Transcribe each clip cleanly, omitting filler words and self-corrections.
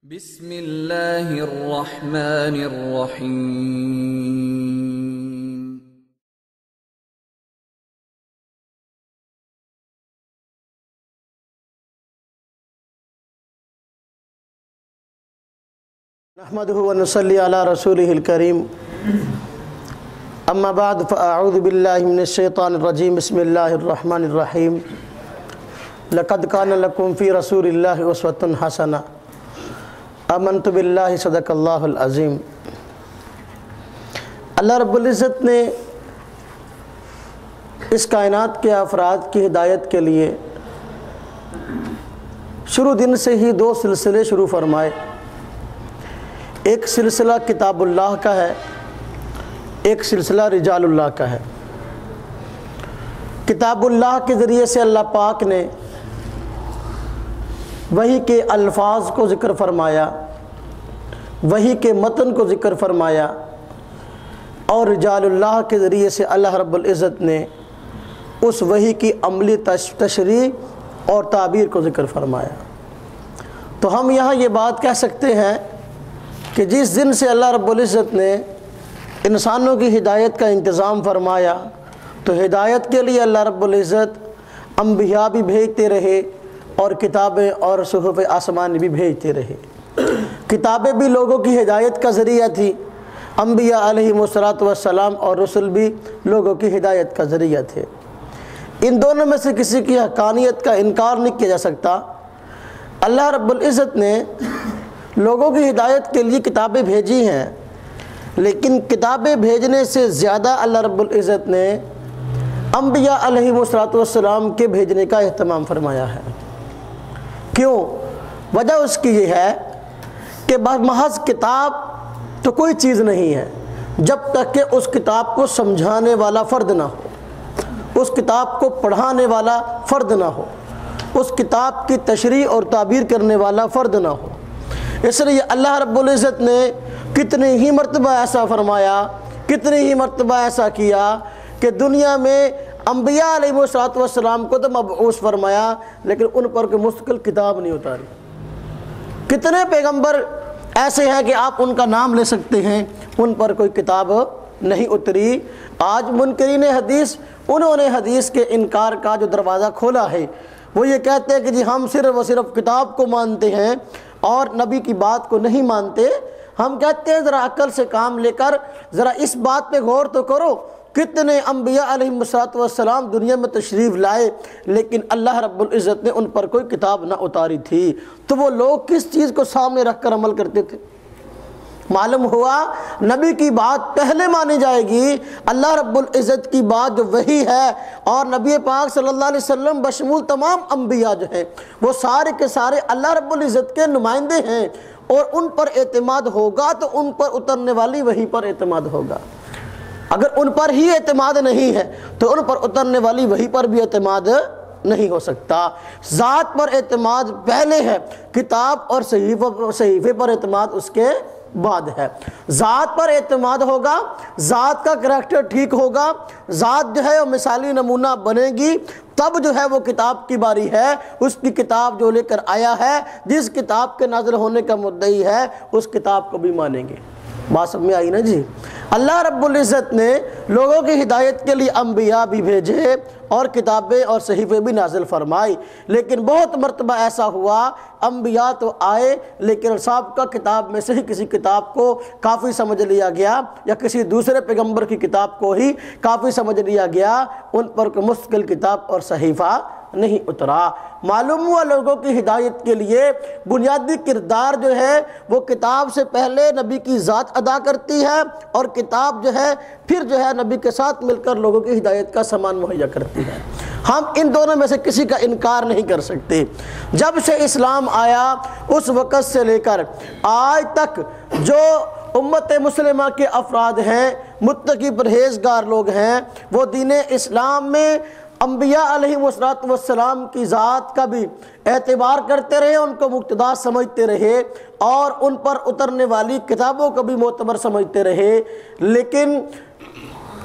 بسم اللہ الرحمن الرحیم۔ نحمدہ ونصلی علی رسولہ الکریم، اما بعد فاعوذ باللہ من الشیطان الرجیم، بسم اللہ الرحمن الرحیم۔ لقد کان لکم فی رسول اللہ اسوۃ حسنہ، آمنت باللہ، صدق اللہ العظیم۔ اللہ رب العزت نے اس کائنات کے افراد کی ہدایت کے لیے شروع دن سے ہی دو سلسلے شروع فرمائے۔ ایک سلسلہ کتاب اللہ کا ہے، ایک سلسلہ رجال اللہ کا ہے۔ کتاب اللہ کے ذریعے سے اللہ پاک نے وحی کے الفاظ کو ذکر فرمایا، وحی کے متن کو ذکر فرمایا، اور رجال اللہ کے ذریعے سے اللہ رب العزت نے اس وحی کی عملی تشریح اور تعبیر کو ذکر فرمایا۔ تو ہم یہاں یہ بات کہہ سکتے ہیں کہ جس دن سے اللہ رب العزت نے انسانوں کی ہدایت کا انتظام فرمایا تو ہدایت کے لیے اللہ رب العزت انبیاء بھی بھیجتے رہے اور کتابیں اور صحف آسمانی بھی بھیجتے رہے۔ کتابیں بھی لوگوں کی ہدایت کا ذریعہ تھی، انبیاء علیہم السلام اور رسل بھی لوگوں کی ہدایت کا ذریعہ تھے۔ ان دونوں میں سے کسی کی حقانیت کا انکار نہیں کیا جا سکتا۔ اللہ رب العزت نے لوگوں کی ہدایت کے لیے کتابیں بھیجی ہیں، لیکن کتابیں بھیجنے سے زیادہ اللہ رب العزت نے انبیاء علیہم السلام کے بھیجنے کا اہتمام فرمایا ہے۔ کیوں؟ وجہ اس کی یہ ہے کہ محض کتاب تو کوئی چیز نہیں ہے جب تک کہ اس کتاب کو سمجھانے والا فرد نہ ہو، اس کتاب کو پڑھانے والا فرد نہ ہو، اس کتاب کی تشریح اور تعبیر کرنے والا فرد نہ ہو۔ اس لیے اللہ رب العزت نے کتنی ہی مرتبہ ایسا فرمایا، کتنی ہی مرتبہ ایسا کیا کہ دنیا میں انبیاء علیہ السلام کو تو مبعوث فرمایا، لیکن ان پر کوئی مستقل کتاب نہیں اتاری۔ کتنے پیغمبر ایسے ہیں کہ آپ ان کا نام لے سکتے ہیں، ان پر کوئی کتاب نہیں اتری۔ آج منکرین حدیث، انہوں نے حدیث کے انکار کا جو دروازہ کھولا ہے، وہ یہ کہتے ہیں کہ جی ہم صرف و صرف کتاب کو مانتے ہیں اور نبی کی بات کو نہیں مانتے۔ ہم کہتے ہیں ذرا عقل سے کام لے کر ذرا اس بات پہ غور تو کرو، کتنے انبیاء علیہ السلام دنیا میں تشریف لائے لیکن اللہ رب العزت نے ان پر کوئی کتاب نہ اتاری تھی۔ تو وہ لوگ کس چیز کو سامنے رکھ کر عمل کرتے تھے؟ معلوم ہوا نبی کی بات پہلے مانی جائے گی، اللہ رب العزت کی بات جو وحی ہے، اور نبی پاک صلی اللہ علیہ وسلم بشمول تمام انبیاء جو ہیں وہ سارے کے سارے اللہ رب العزت کے نمائندے ہیں، اور ان پر اعتماد ہوگا تو ان پر اترنے والی وحی پر اعتماد ہوگا۔ اگر ان پر ہی اعتماد نہیں ہے تو ان پر اترنے والی وحی پر بھی اعتماد نہیں ہو سکتا۔ ذات پر اعتماد پہلے ہے، کتاب اور صحیفے پر اعتماد اس کے بعد ہے۔ ذات پر اعتماد ہوگا، ذات کا کریکٹر ٹھیک ہوگا، ذات جو ہے وہ مثالی نمونہ بنے گی، تب جو ہے وہ کتاب کی باری ہے۔ اس کی کتاب جو لے کر آیا ہے، جس کتاب کے نازل ہونے کا مدعی ہے، اس کتاب کو بھی مانیں گے۔ بات سمجھ میں آئی نا جی؟ اللہ رب العزت نے لوگوں کی ہدایت کے لیے انبیاء بھی بھیجے اور کتابیں اور صحیفے بھی نازل فرمائی، لیکن بہت مرتبہ ایسا ہوا انبیاء تو آئے لیکن سابقہ کتاب میں سے ہی کسی کتاب کو کافی سمجھ لیا گیا، یا کسی دوسرے پیغمبر کی کتاب کو ہی کافی سمجھ لیا گیا، ان پر کوئی مستقل کتاب اور صحیفہ نہیں اترا۔ معلوم ہوا لوگوں کی ہدایت کے لیے بنیادی کردار جو ہے وہ کتاب سے پہلے نبی کی ذات ادا کرتی ہے، اور کتاب جو ہے پھر جو ہے نبی کے ساتھ مل کر لوگوں کی ہدایت کا سامان مہیا کرتی ہے۔ ہم ان دونوں میں سے کسی کا انکار نہیں کر سکتے۔ جب سے اسلام آیا اس وقت سے لے کر آج تک جو امت مسلمہ کے افراد ہیں، متقی پرہیزگار لوگ ہیں، وہ دین اسلام میں انبیاء علیہ السلام کی ذات کا بھی اعتبار کرتے رہے، ان کو مقتدا سمجھتے رہے، اور ان پر اترنے والی کتابوں کو بھی معتبر سمجھتے رہے۔ لیکن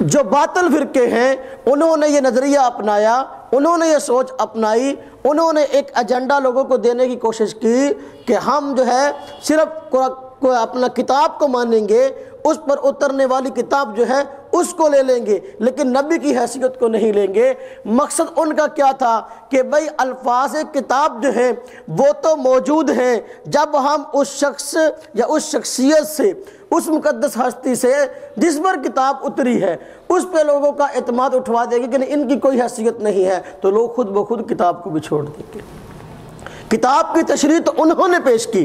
جو باطل فرقے ہیں انہوں نے یہ نظریہ اپنایا انہوں نے یہ سوچ اپنائی، انہوں نے ایک ایجنڈا لوگوں کو دینے کی کوشش کی کہ ہم جو ہے صرف اپنا کتاب کو مانیں گے، اس پر اترنے والی کتاب جو ہے اس کو لے لیں گے، لیکن نبی کی حیثیت کو نہیں لیں گے۔ مقصد ان کا کیا تھا کہ بھئی الفاظ کتاب جو ہیں وہ تو موجود ہیں، جب ہم اس شخص یا اس شخصیت سے، اس مقدس ہستی سے جس پر کتاب اتری ہے اس پہ لوگوں کا اعتماد اٹھوا دیں گے کہ نہیں ان کی کوئی حیثیت نہیں ہے، تو لوگ خود بخود کتاب کو بھی چھوڑ دیں گے۔ کتاب کی تشریح تو انہوں نے پیش کی،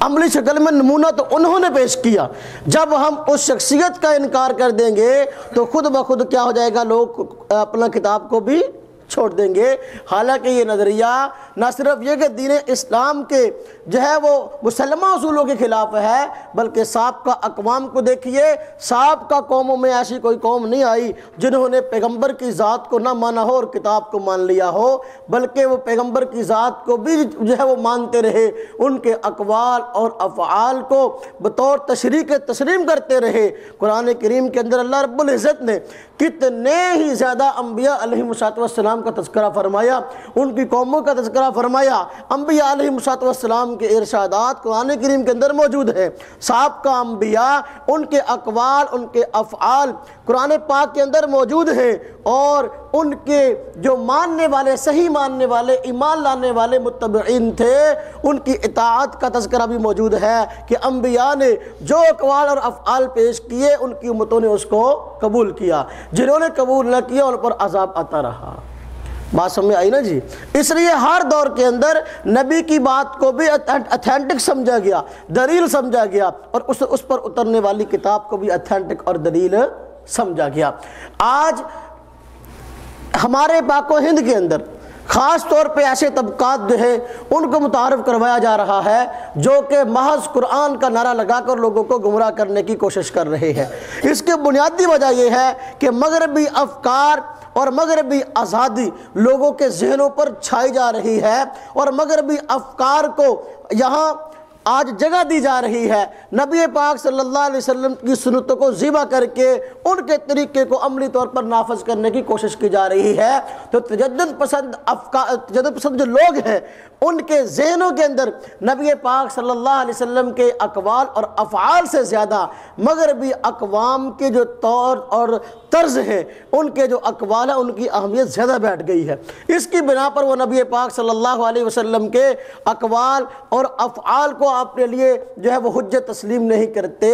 عملی شکل میں نمونہ تو انہوں نے پیش کیا۔ جب ہم اس شخصیت کا انکار کر دیں گے تو خود بخود کیا ہو جائے گا، لوگ اپنا کتاب کو بھی چھوڑ دیں گے۔ حالانکہ یہ نظریہ نہ صرف یہ کہ دین اسلام کے جو ہے وہ مسلمہ اصولوں کے خلاف ہے، بلکہ سابقہ اقوام کو دیکھیے، سابقہ قوموں میں ایسی کوئی قوم نہیں آئی جنہوں نے پیغمبر کی ذات کو نہ مانا ہو اور کتاب کو مان لیا ہو، بلکہ وہ پیغمبر کی ذات کو بھی جو ہے وہ مانتے رہے، ان کے اقوال اور افعال کو بطور تشریح کے تسلیم کرتے رہے۔ قرآن کریم کے اندر اللہ رب العزت نے کتنے ہی زیادہ انبیاء علیہم السلام کا تذکرہ فرمایا، ان کی قوموں کا تذکرہ فرمایا۔ انبیاء علیہم السلام کے ارشادات قرآن کریم کے اندر موجود ہیں۔ سابقہ انبیاء، ان کے اقوال، ان کے افعال قرآن پاک کے اندر موجود ہیں، اور ان کے جو ماننے والے، صحیح ماننے والے، ایمان لانے والے متبعین تھے، ان کی اطاعت کا تذکرہ بھی موجود ہے کہ انبیاء نے جو اقوال اور افعال پیش کیے ان کی امتوں نے اس کو قبول کیا، جنہوں نے قبول نہ کیا ان پر عذاب آتا رہا۔ بات سمجھ آئی نا جی؟ اس لیے ہر دور کے اندر نبی کی بات کو بھی اتھینٹک سمجھا گیا، دلیل سمجھا گیا، اور اس پر اترنے والی کتاب کو بھی اتھینٹک اور دلیل سمجھا گیا۔ آج ہمارے پاک و ہند کے اندر خاص طور پہ ایسے طبقات جو ہے ان کو متعارف کروایا جا رہا ہے جو کہ محض قرآن کا نعرہ لگا کر لوگوں کو گمراہ کرنے کی کوشش کر رہے ہیں۔ اس کی بنیادی وجہ یہ ہے کہ مغربی افکار اور مغربی آزادی لوگوں کے ذہنوں پر چھائی جا رہی ہے، اور مغربی افکار کو یہاں آج جگہ دی جا رہی ہے۔ نبی پاک صلی اللہ علیہ وسلم کی سنتوں کو ذبح کر کے ان کے طریقے کو عملی طور پر نافذ کرنے کی کوشش کی جا رہی ہے۔ تو تجدد پسند جو لوگ ہیں ان کے ذہنوں کے اندر نبی پاک صلی اللہ علیہ وسلم کے اقوال اور افعال سے زیادہ مغربی اقوام کے جو طور اور طرز ہیں، ان کے جو اقوال ہیں، ان کی اہمیت زیادہ بیٹھ گئی ہے۔ اس کی بنا پر وہ نبی پاک صلی اللہ علیہ وسلم کے اقوال اور افعال کو اپنے لیے جو ہے وہ حجت تسلیم نہیں کرتے،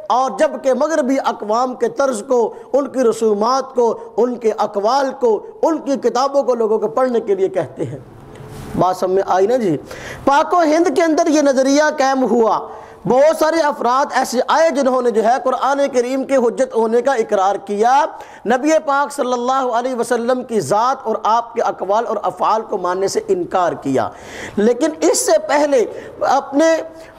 اور جبکہ مغربی اقوام کے طرز کو، ان کی رسومات کو، ان کے اقوال کو، ان کی کتابوں کو لوگوں کو پڑھنے کے لیے کہتے ہیں۔ بات سمجھ میں آئی نا جی؟ پاک و ہند کے اندر یہ نظریہ قائم ہوا، بہت سارے افراد ایسے آئے جنہوں نے جو ہے قرآن کریم کے حجت ہونے کا اقرار کیا، نبی پاک صلی اللہ علیہ وسلم کی ذات اور آپ کے اقوال اور افعال کو ماننے سے انکار کیا۔ لیکن اس سے پہلے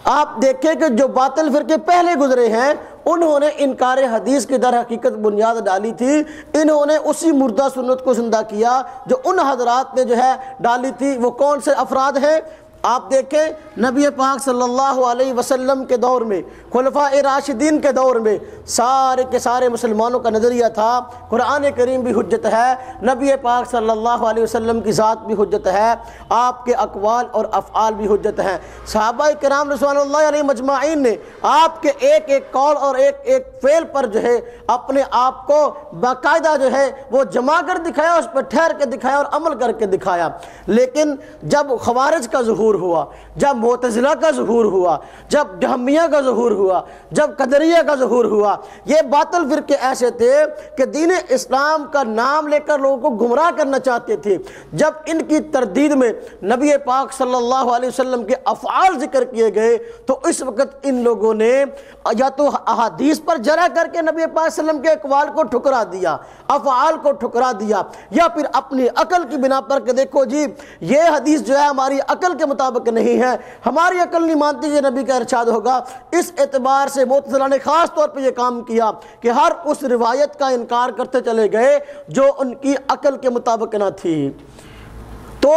آپ دیکھیں کہ جو باطل فرقے پہلے گزرے ہیں انہوں نے انکار حدیث کی در حقیقت بنیاد ڈالی تھی، انہوں نے اسی مردہ سنت کو زندہ کیا جو ان حضرات نے جو ہے ڈالی تھی۔ وہ کون سے افراد ہیں؟ آپ دیکھیں نبی پاک صلی اللہ علیہ وسلم کے دور میں، خلفاء راشدین کے دور میں سارے کے سارے مسلمانوں کا نظریہ تھا قرآن کریم بھی حجت ہے، نبی پاک صلی اللہ علیہ وسلم کی ذات بھی حجت ہے، آپ کے اقوال اور افعال بھی حجت ہیں۔ صحابہ کرام رضوان اللہ علیہ مجمعین نے آپ کے ایک ایک قول اور ایک ایک فعل پر جو ہے اپنے آپ کو باقاعدہ جو ہے وہ جما کر دکھایا، اس پر ٹھہر کے دکھایا اور عمل کر کے دکھایا۔ لیکن جب خوارج کا ظہور ہوا، جب معتزلہ کا ظہور ہوا، جب جہمیہ کا ظہور ہوا، جب قدریہ کا ظہور ہوا، یہ باطل فرقے ایسے تھے کہ دین اسلام کا نام لے کر لوگوں کو گمراہ کرنا چاہتے تھے۔ جب ان کی تردید میں نبی پاک صلی اللہ علیہ وسلم کے افعال ذکر کیے گئے تو اس وقت ان لوگوں نے یا تو احادیث پر جرح کر کے نبی پاک صلی اللہ علیہ وسلم کے اقوال کو ٹھکرا دیا، افعال کو ٹھکرا دیا، یا پھر اپنی عقل کی بنا پر کہ دیکھو جی یہ حدیث جو ہے ہماری عقل کے مطابق نہیں ہے، ہماری عقل نہیں مانتی یہ نبی کا ارشاد ہوگا۔ اس اعتبار سے معتزلہ نے خاص طور پہ یہ کام کیا کہ ہر اس روایت کا انکار کرتے چلے گئے جو ان کی عقل کے مطابق نہ تھی۔ تو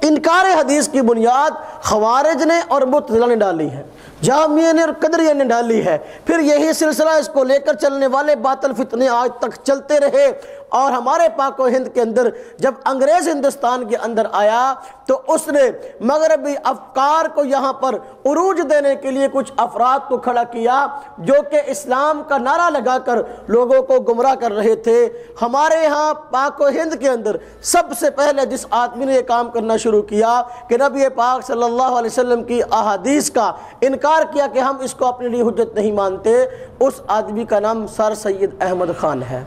انکار حدیث کی بنیاد خوارج نے اور معتزلہ نے ڈالی ہے، جہمیہ نے اور قدریہ نے ڈالی ہے۔ پھر یہی سلسلہ اس کو لے کر چلنے والے باطل فتنے آج تک چلتے رہے، اور ہمارے پاک و ہند کے اندر جب انگریز ہندوستان کے اندر آیا تو اس نے مغربی افکار کو یہاں پر عروج دینے کے لیے کچھ افراد کو کھڑا کیا جو کہ اسلام کا نعرہ لگا کر لوگوں کو گمراہ کر رہے تھے۔ ہمارے ہاں پاک و ہند کے اندر سب سے پہلے جس آدمی نے یہ کام کرنا شروع کیا کہ نبی پاک صلی اللہ علیہ وسلم کی احادیث کا انکار کیا کہ ہم اس کو اپنے لیے حجت نہیں مانتے، اس آدمی کا نام سر سید احمد خان ہے۔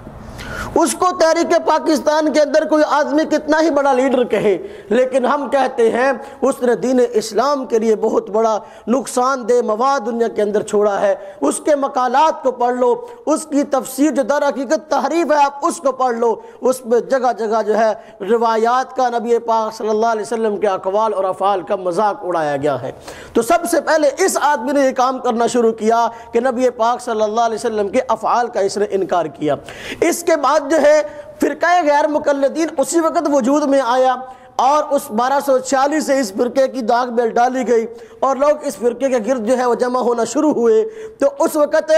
اس کو تحریک پاکستان کے اندر کوئی آدمی کتنا ہی بڑا لیڈر کہے، لیکن ہم کہتے ہیں اس نے دین اسلام کے لیے بہت بڑا نقصان دہ مواد دنیا کے اندر چھوڑا ہے۔ اس کے مقالات کو پڑھ لو، اس کی تفسیر جو در حقیقت تحریف ہے آپ اس کو پڑھ لو، اس میں جگہ جگہ جو ہے روایات کا، نبی پاک صلی اللہ علیہ وسلم کے اقوال اور افعال کا مذاق اڑایا گیا ہے۔ تو سب سے پہلے اس آدمی نے یہ کام کرنا شروع کیا کہ نبی پاک صلی اللہ علیہ وسلم کے افعال کا اس نے انکار کیا۔ اس کے بعد جو ہے فرقہ غیر مقلدین اسی وقت وجود میں آیا اور اس 1246 سے اس فرقے کی داغ بیل ڈالی گئی اور لوگ اس فرقے کے گرد جو ہے وہ جمع ہونا شروع ہوئے۔ تو اس وقت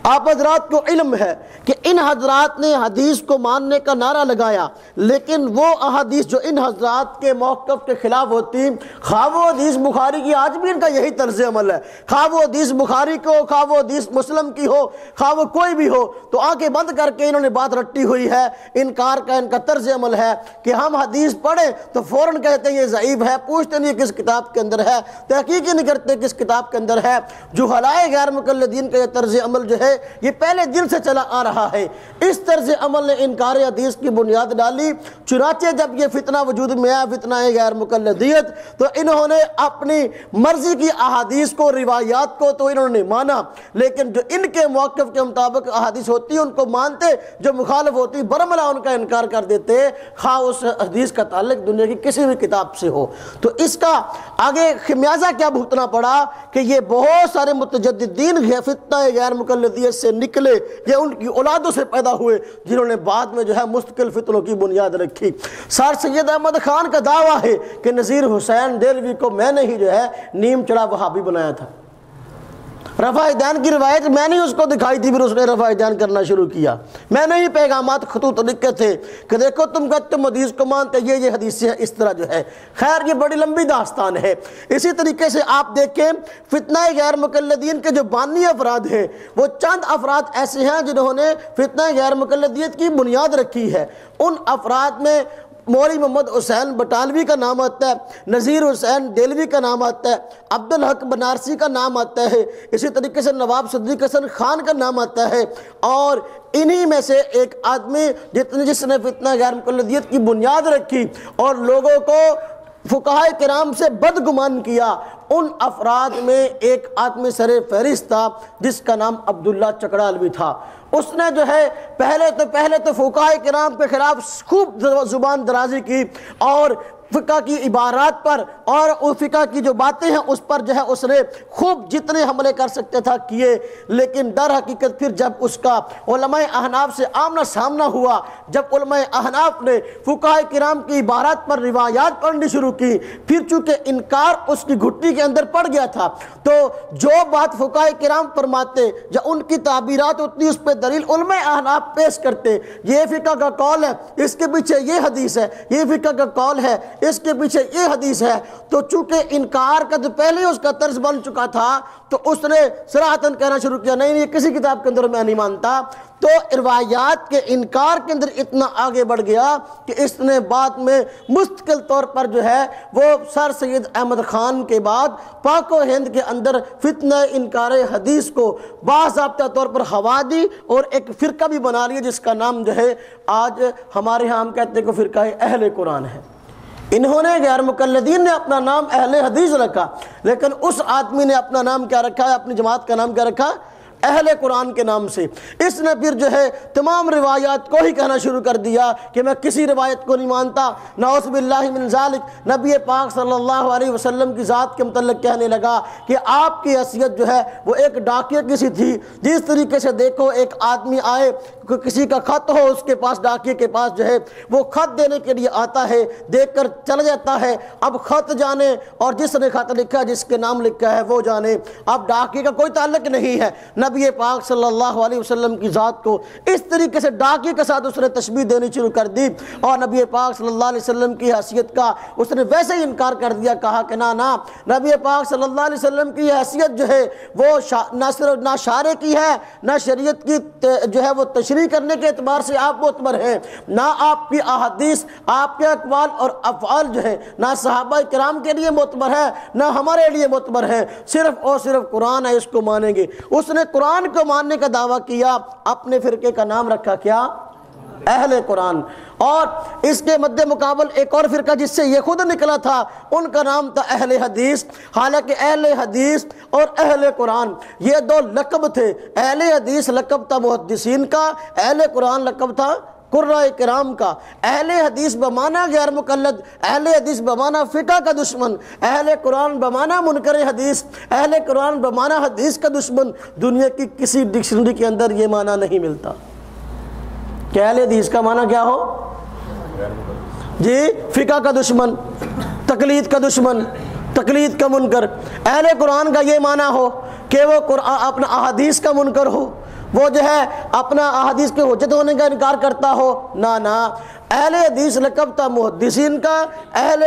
آپ حضرات کو علم ہے کہ ان حضرات نے حدیث کو ماننے کا نعرہ لگایا، لیکن وہ احادیث جو ان حضرات کے موقف کے خلاف ہوتی، خواہ وہ حدیث بخاری کی، آج بھی ان کا یہی طرز عمل ہے، خواہ وہ حدیث بخاری کو، خواہ وہ حدیث مسلم کی ہو، خواہ وہ کوئی بھی ہو، تو آنکھیں بند کر کے انہوں نے بات رٹی ہوئی ہے۔ انکار کا ان کا طرز عمل ہے کہ ہم حدیث پڑھیں تو فوراً کہتے ہیں یہ ضعیف ہے، پوچھتے نہیں کس کتاب کے اندر ہے، تحقیق نہیں کرتے کس کتاب کے اندر ہے۔ جو حلائے غیر مقلدین کا یہ طرز عمل جو ہے یہ پہلے دن سے چلا آ رہا ہے۔ اس طرز عمل نے انکار حدیث کی بنیاد ڈالی۔ چنانچہ جب یہ فتنہ وجود میں آیا، فتنہ غیر مقلدیت، تو انہوں نے اپنی مرضی کی احادیث کو، روایات کو تو انہوں نے مانا، لیکن جو ان کے موقف کے مطابق احادیث ہوتی ان کو مانتے، جو مخالف ہوتی برملا ان کا انکار کر دیتے، خواہ اس حدیث کا تعلق دنیا کی کسی بھی کتاب سے ہو۔ تو اس کا آگے خمیازہ کیا بھگتنا پڑا کہ یہ بہت سارے متجددین فتنہ غیر مقلدیت سے نکلے، یہ ان کی اولادوں سے پیدا ہوئے جنہوں نے بعد میں جو ہے مستقل فتنوں کی بنیاد رکھی۔ سر سید احمد خان کا دعویٰ ہے کہ نذیر حسین دہلوی کو میں نے ہی جو ہے نیم چڑھا وہابی بنایا تھا۔ رفع دین کی روایت میں نے اس کو دکھائی تھی، پھر اس نے رفع دین کرنا شروع کیا۔ میں نے ہی پیغامات خطوط لکھے تھے کہ دیکھو تم کہتے تم حدیث کو مانتے، یہ حدیث ہے، اس طرح جو ہے۔ خیر یہ بڑی لمبی داستان ہے۔ اسی طریقے سے آپ دیکھیں فتنہ غیر مقلدین کے جو بانی افراد ہیں وہ چند افراد ایسے ہیں جنہوں نے فتنہ غیر مقلدیت کی بنیاد رکھی ہے۔ ان افراد میں مولوی محمد حسین بٹالوی کا نام آتا ہے، نذیر حسین دہلوی کا نام آتا ہے، عبدالحق بنارسی کا نام آتا ہے، اسی طریقے سے نواب صدیق حسن خان کا نام آتا ہے، اور انہی میں سے ایک آدمی جس نے فتنہ غیر مقلدیت کی بنیاد رکھی اور لوگوں کو فقہائے کرام سے بدگمان کیا، ان افراد میں ایک آدمی سر فہرست تھا جس کا نام عبداللہ چکڑالوی تھا۔ اس نے جو ہے پہلے تو فقہائے کرام کے خلاف خوب زبان درازی کی اور فقہ کی عبارات پر اور فقہ کی جو باتیں ہیں اس پر جو ہے اس نے خوب جتنے حملے کر سکتے تھا کیے، لیکن در حقیقت پھر جب اس کا علماء احناف سے آمنا سامنا ہوا، جب علماء احناف نے فقہائے کرام کی عبارات پر روایات پڑھنی شروع کی، پھر چونکہ انکار اس کی گھٹی کے اندر پڑ گیا تھا، تو جو بات فقہائے کرام فرماتے یا ان کی تعبیرات ہوتی اس پہ دلیل علماء احناف پیش کرتے، یہ فقہ کا قول ہے، اس کے پیچھے یہ حدیث ہے، یہ فقہ کا قول ہے، اس کے پیچھے یہ حدیث ہے، تو چونکہ انکار کا تو پہلے اس کا طرز بن چکا تھا تو اس نے صراحتاً کہنا شروع کیا نہیں کسی کتاب کے اندر میں نہیں مانتا۔ تو روایات کے انکار کے اندر اتنا آگے بڑھ گیا کہ اس نے بعد میں مستقل طور پر جو ہے وہ سر سید احمد خان کے بعد پاک و ہند کے اندر فتنہ انکار حدیث کو باضابطہ طور پر ہوا دی اور ایک فرقہ بھی بنا لیا جس کا نام جو ہے آج ہمارے ہاں ہم کہتے ہیں کہ فرقہ اہل قرآن ہے۔ انہوں نے غیر مقلدین نے اپنا نام اہل حدیث رکھا، لیکن اس آدمی نے اپنا نام کیا رکھا ہے، اپنی جماعت کا نام کیا رکھا؟ اہل قرآن کے نام سے۔ اس نے پھر جو ہے تمام روایات کو ہی کہنا شروع کر دیا کہ میں کسی روایت کو نہیں مانتا، نعوذ باللہ من ذالک۔ نبی پاک صلی اللہ علیہ وسلم کی ذات کے متعلق کہنے لگا کہ آپ کی حیثیت جو ہے وہ ایک ڈاکیے کی سی تھی۔ جس طریقے سے دیکھو ایک آدمی آئے، کسی کا خط ہو اس کے پاس، ڈاکیے کے پاس جو ہے وہ خط دینے کے لیے آتا ہے، دیکھ کر چلا جاتا ہے، اب خط جانے اور جس نے خط لکھا جس کے نام لکھا ہے وہ جانے، اب ڈاکیے کا کوئی تعلق نہیں ہے، نہ نبی پاک صلی اللہ علیہ وسلم کی ذات کو اس طریقے سے ڈاکے کے ساتھ اس نے تشبیہ دینی شروع کر دی، اور نبی پاک صلی اللہ علیہ وسلم کی حیثیت کا اس نے ویسے ہی انکار کر دیا، کہا کہ نہ نبی پاک صلی اللہ علیہ وسلم کی حیثیت جو ہے وہ نہ صرف نہ شارع کی ہے، نہ شریعت کی جو ہے وہ تشریح کرنے کے اعتبار سے آپ معتبر ہیں، نہ آپ کی احادیث، آپ کے اقوال اور افعال جو ہے نہ صحابہ کرام کے لیے معتبر ہے نہ ہمارے لیے معتبر ہے، صرف اور صرف قرآن ہے، اس کو مانیں گے۔ اس نے قرآن کو ماننے کا دعویٰ کیا، اپنے فرقے کا نام رکھا کیا؟ اہل قرآن۔ اور اس کے مد مقابل ایک اور فرقہ جس سے یہ خود نکلا تھا، ان کا نام تھا اہل حدیث۔ حالانکہ اہل حدیث اور اہل قرآن یہ دو لقب تھے، اہل حدیث لقب تھا محدثین کا، اہل قرآن لقب تھا قراء کرام کا۔ اہل حدیث بمانا غیر مقلد، اہل حدیث بمانا فقہ کا دشمن، اہل قرآن بمانا منکر حدیث، اہل قرآن بمانا حدیث کا دشمن۔ دنیا کی کسی ڈکشنری کے اندر یہ معنی نہیں ملتا کہ اہل حدیث کا معنی کیا ہو؟ جی فقہ کا دشمن، تقلید کا دشمن، تقلید کا منکر۔ اہل قرآن کا یہ معنی ہو کہ وہ اپنا احادیث کا منکر ہو، وہ جو ہے اپنا احادیث کے حجت ہونے کا انکار کرتا ہو، نہ اہل حدیث لقب تھا محدثین کا، اہل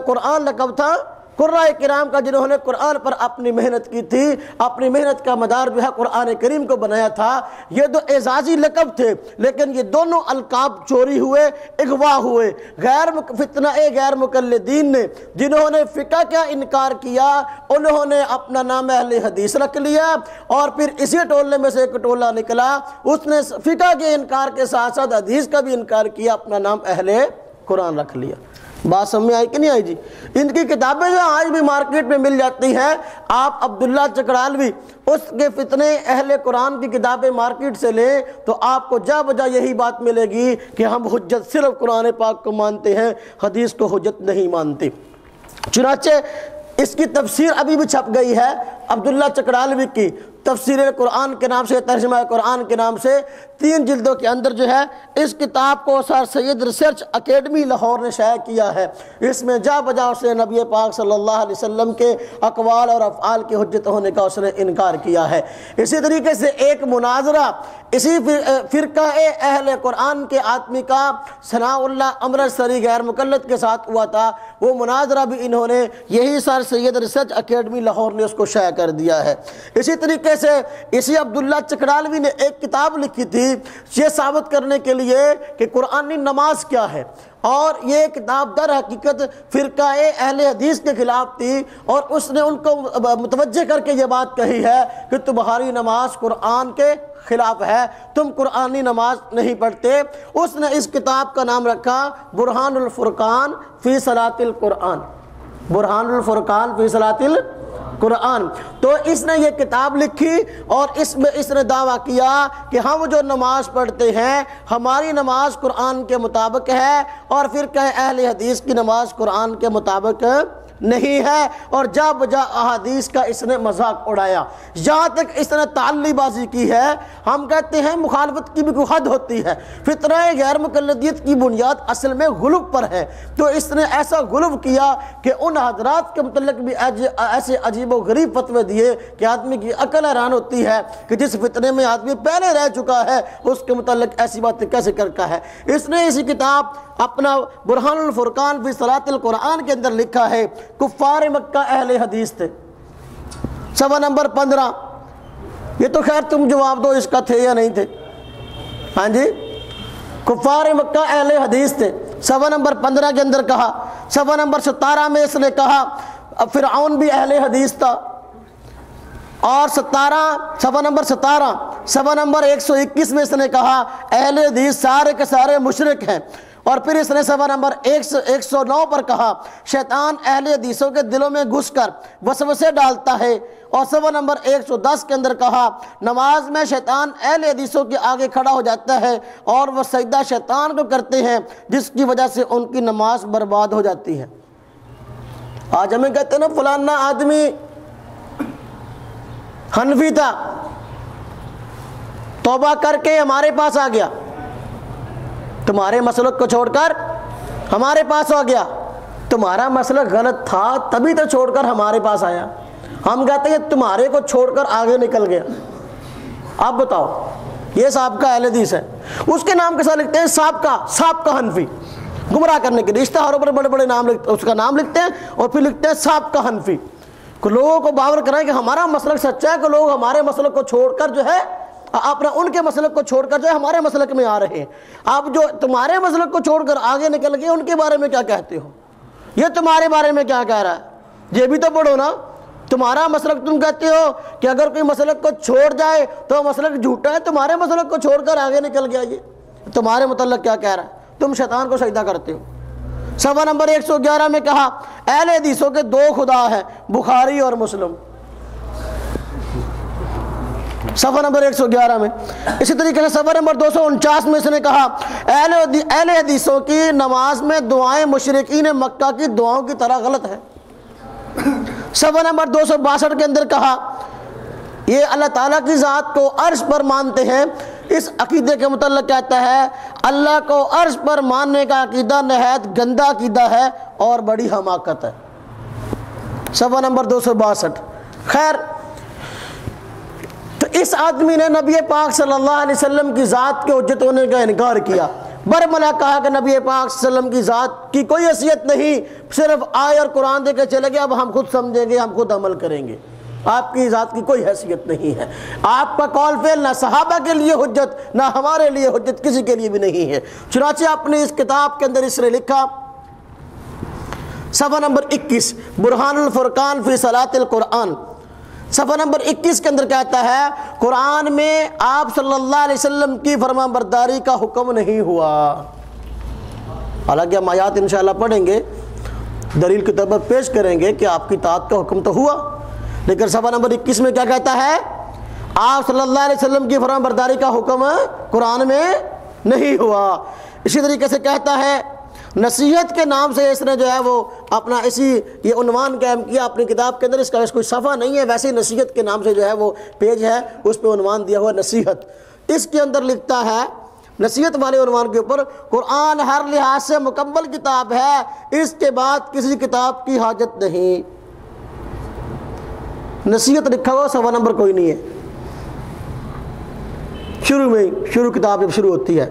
قرآن لقب تھا قراء کرام کا، جنہوں نے قرآن پر اپنی محنت کی تھی، اپنی محنت کا مدار جو ہے قرآن کریم کو بنایا تھا۔ یہ دو اعزازی لقب تھے، لیکن یہ دونوں القاب چوری ہوئے، اغوا ہوئے۔ فتنہ غیر مقلدین نے جنہوں نے فقہ کا انکار کیا، انہوں نے اپنا نام اہل حدیث رکھ لیا، اور پھر اسی ٹولے میں سے ایک ٹولہ نکلا، اس نے فقہ کے انکار کے ساتھ ساتھ حدیث کا بھی انکار کیا، اپنا نام اہل قرآن رکھ لیا۔ بات سمجھ آئی کہ نہیں آئی جی؟ ان کی کتابیں جو آج بھی مارکیٹ میں مل جاتی ہیں، آپ عبداللہ چکڑالوی اس کے فتنے اہل قرآن کی کتابیں مارکیٹ سے لیں تو آپ کو جا بجا یہی بات ملے گی کہ ہم حجت صرف قرآن پاک کو مانتے ہیں، حدیث کو حجت نہیں مانتے۔ چنانچہ اس کی تفسیر ابھی بھی چھپ گئی ہے، عبداللہ چکڑالوی کی تفسیر قرآن کے نام سے، ترجمہ قرآن کے نام سے 3 جلدوں کے اندر جو ہے اس کتاب کو سر سید ریسرچ اکیڈمی لاہور نے شائع کیا ہے۔ اس میں جا بجا اس نے نبی پاک صلی اللہ علیہ وسلم کے اقوال اور افعال کی حجت ہونے کا اس نے انکار کیا ہے۔ اسی طریقے سے ایک مناظرہ اسی فرقہ اہل قرآن کے آدمی کا ثناء اللہ امرتسری غیر مقلد کے ساتھ ہوا تھا، وہ مناظرہ بھی انہوں نے یہی سر سید ریسرچ اکیڈمی لاہور نے اس کو شائع کر دیا ہے۔ اسی طریقے سے اسی عبداللہ چکڑالوی نے ایک کتاب لکھی تھی یہ ثابت کرنے کے لیے کہ قرآنی نماز کیا ہے، اور یہ کتاب در حقیقت فرقہ اہل حدیث کے خلاف تھی، اور اس نے ان کو متوجہ کر کے یہ بات کہی ہے کہ تمہاری نماز قرآن کے خلاف ہے، تم قرآنی نماز نہیں پڑھتے۔ اس نے اس کتاب کا نام رکھا برہان الفرقان فی صلاۃ القرآن، برہان الفرقان فی صلاۃ القرآن۔ تو اس نے یہ کتاب لکھی اور اس میں اس نے دعویٰ کیا کہ ہم جو نماز پڑھتے ہیں ہماری نماز قرآن کے مطابق ہے، اور فرقہ اہل حدیث کی نماز قرآن کے مطابق نہیں ہے، اور جا بجا احادیث کا اس نے مذاق اڑایا، یہاں تک اس نے تعلی بازی کی ہے۔ ہم کہتے ہیں مخالفت کی بھی کوئی حد ہوتی ہے، فطرہ غیر مقلدیت کی بنیاد اصل میں غلو پر ہے، تو اس نے ایسا غلو کیا کہ ان حضرات کے متعلق بھی ایسے عجیب و غریب فتوے دیے کہ آدمی کی عقل حیران ہوتی ہے کہ جس فتنے میں آدمی پہلے رہ چکا ہے اس کے متعلق ایسی باتیں کیسے کرتا ہے۔ اس نے اسی کتاب اپنا برہان الفرقان فی صلاۃ القرآن کے اندر لکھا ہے کفار مکہ اہل حدیث تھے، صفحہ نمبر 15۔ یہ تو خیر تم جواب دو اس کا تھے یا نہیں تھے؟ ہاں جی، کفار مکہ اہل حدیث تھے، صفحہ نمبر 15 کے اندر کہا۔ صفحہ نمبر 17 میں اس نے کہا فرعون بھی اہل حدیث تھا، اور 17 صفحہ نمبر 17 صفحہ نمبر 121 میں اس نے کہا اہل حدیث سارے کے سارے مشرک ہیں، اور پھر اس نے صفحہ نمبر 109 پر کہا شیطان اہل حدیثوں کے دلوں میں گھس کر وسوسے ڈالتا ہے، اور صفحہ نمبر 110 کے اندر کہا نماز میں شیطان اہل حدیثوں کے آگے کھڑا ہو جاتا ہے اور وہ سجدہ شیطان کو کرتے ہیں جس کی وجہ سے ان کی نماز برباد ہو جاتی ہے۔ آج ہمیں کہتے ہیں نا فلانا آدمی حنفی تھا، توبہ کر کے ہمارے پاس آ گیا، تمہارے مسلک کو چھوڑ کر ہمارے پاس آ گیا، تمہارا مسلک غلط تھا تبھی تو چھوڑ کر ہمارے پاس آیا۔ ہم کہتے ہیں تمہارے کو چھوڑ کر آگے نکل گیا، آپ بتاؤ، یہ سابقہ اہل حدیث ہے، اس کے نام کے ساتھ لکھتے ہیں سابقہ حنفی، گمراہ کرنے کے لیے اشتہاروں پر بڑے بڑے نام اس کا نام لکھتے ہیں اور پھر لکھتے ہیں سابقہ حنفی، کہ لوگوں کو باور کرائیں کہ ہمارا مسلک سچا ہے، کہ لوگ ہمارے مسلک کو چھوڑ کر جو ہے اپنا ان کے مسلک کو چھوڑ کر جو ہے ہمارے مسلک میں آ رہے ہیں۔ آپ جو تمہارے مسلک کو چھوڑ کر آگے نکل گئے ان کے بارے میں کیا کہتے ہو؟ یہ تمہارے بارے میں کیا کہہ رہا ہے؟ یہ بھی تو پڑھو نا۔ تمہارا مسلک تم کہتے ہو کہ اگر کوئی مسلک کو چھوڑ جائے تو مسلک جھوٹا ہے، تمہارے مسلک کو چھوڑ کر آگے نکل گیا، یہ تمہارے متعلق کیا کہہ رہا ہے؟ تم شیطان کو سجدہ کرتے ہو۔ صفحہ نمبر 111 میں کہا اہل حدیثوں کے دو خدا ہیں، بخاری اور مسلم، صفحہ نمبر 111 میں۔ اسی طریقے سے صفحہ نمبر 249 میں اس نے کہا اہل حدیثوں کی نماز میں دعائیں مشرکین مکہ کی دعاؤں کی طرح غلط ہے۔ صفحہ نمبر 262 کے اندر کہا یہ اللہ تعالیٰ کی ذات کو عرش پر مانتے ہیں، اس عقیدے کے متعلق کہتا ہے اللہ کو عرش پر ماننے کا عقیدہ نہایت گندا عقیدہ ہے اور بڑی حماقت ہے۔ صفحہ نمبر 262۔ خیر، تو اس آدمی نے نبی پاک صلی اللہ علیہ وسلم کی ذات کے حجت ہونے کا انکار کیا، برملا کہا کہ نبی پاک صلی اللہ علیہ وسلم کی ذات کی کوئی حیثیت نہیں، صرف آئے اور قرآن دے کے چلے گئے، اب ہم خود سمجھیں گے، ہم خود عمل کریں گے، آپ کی ذات کی کوئی حیثیت نہیں ہے، آپ کا قول فعل نہ صحابہ کے لیے حجت نہ ہمارے لیے حجت، کسی کے لیے بھی نہیں ہے۔ چنانچہ اپنے اس کتاب کے اندر اس نے لکھا صفحہ نمبر 21 برہان الفرقان فی صلاۃ القرآن، صفحہ نمبر 21 کے اندر کہتا ہے قرآن میں آپ صلی اللہ علیہ وسلم کی فرما برداری کا حکم نہیں ہوا، حالانکہ ہم آیات انشاءاللہ پڑھیں گے، دلیل کے طور پر پیش کریں گے کہ آپ کی اطاعت کا حکم تو ہوا، لیکن صفحہ نمبر 21 میں کیا کہتا ہے؟ آپ صلی اللہ علیہ وسلم کی فرما برداری کا حکم قرآن میں نہیں ہوا۔ اسی طریقے سے کہتا ہے نصیحت کے نام سے اس نے جو ہے وہ اپنا یہ عنوان قائم کیا اپنی کتاب کے اندر، اس کا کوئی صفحہ نہیں ہے، ویسے ہی نصیحت کے نام سے جو ہے وہ پیج ہے، اس پہ عنوان دیا ہوا نصیحت۔ اس کے اندر لکھتا ہے نصیحت والے عنوان کے اوپر قرآن ہر لحاظ سے مکمل کتاب ہے، اس کے بعد کسی کتاب کی حاجت نہیں۔ نصیحت لکھا ہوا صفحہ نمبر کوئی نہیں ہے، شروع کتاب جب شروع ہوتی ہے۔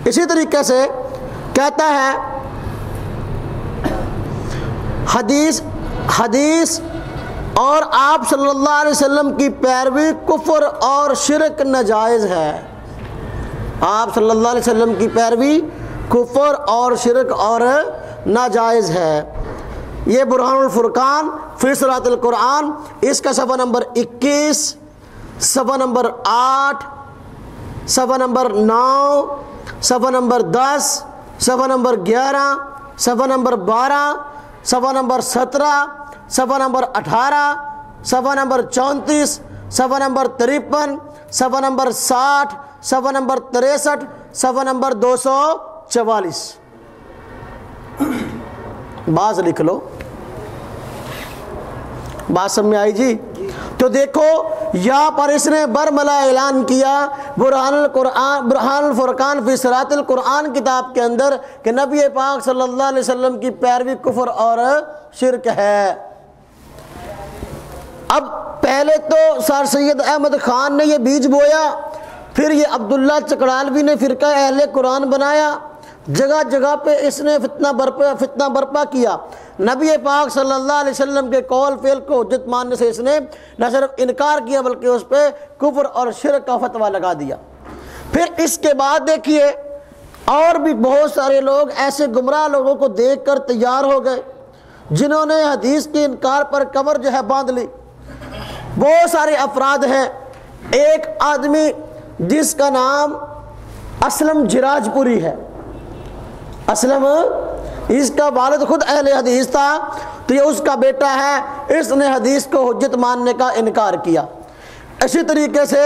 اسی طریقے سے کہتا ہے حدیث اور آپ صلی اللہ علیہ وسلم کی پیروی کفر اور شرک ناجائز ہے، آپ صلی اللہ علیہ وسلم کی پیروی کفر اور شرک اور ناجائز ہے۔ یہ برہان الفرقان فی صلاۃ القرآن، اس کا صفحہ نمبر 21، صفحہ نمبر 8، صفحہ نمبر 9، صفحہ نمبر 10، صفحہ نمبر 11، صفحہ نمبر 12، صفحہ نمبر 17، صفحہ نمبر 18، صفحہ نمبر 34، صفحہ نمبر 53، صفحہ نمبر 60، صفحہ نمبر 63، صفحہ نمبر 244۔ بعض لکھ لو، بات سمجھ آئی جی؟ تو دیکھو یہاں پر اس نے برملا اعلان کیا برہان الفرقان فی صلاۃ القرآن کتاب کے اندر کہ نبی پاک صلی اللہ علیہ وسلم کی پیروی کفر اور شرک ہے۔ اب پہلے تو سر سید احمد خان نے یہ بیج بویا، پھر یہ عبداللہ چکڑالوی نے فرقہ اہل قرآن بنایا، جگہ جگہ پہ اس نے فتنہ برپا کیا، نبی پاک صلی اللہ علیہ وسلم کے قول فعل کو حجت ماننے سے اس نے نہ صرف انکار کیا بلکہ اس پہ کفر اور شرک کا فتویٰ لگا دیا۔ پھر اس کے بعد دیکھیے اور بھی بہت سارے لوگ ایسے گمراہ لوگوں کو دیکھ کر تیار ہو گئے جنہوں نے حدیث کے انکار پر کمر جو ہے باندھ لی۔ بہت سارے افراد ہیں، ایک آدمی جس کا نام اسلم جراج پوری ہے، اسلم، اس کا والد خود اہل حدیث تھا، تو یہ اس کا بیٹا ہے، اس نے حدیث کو حجت ماننے کا انکار کیا۔ اسی طریقے سے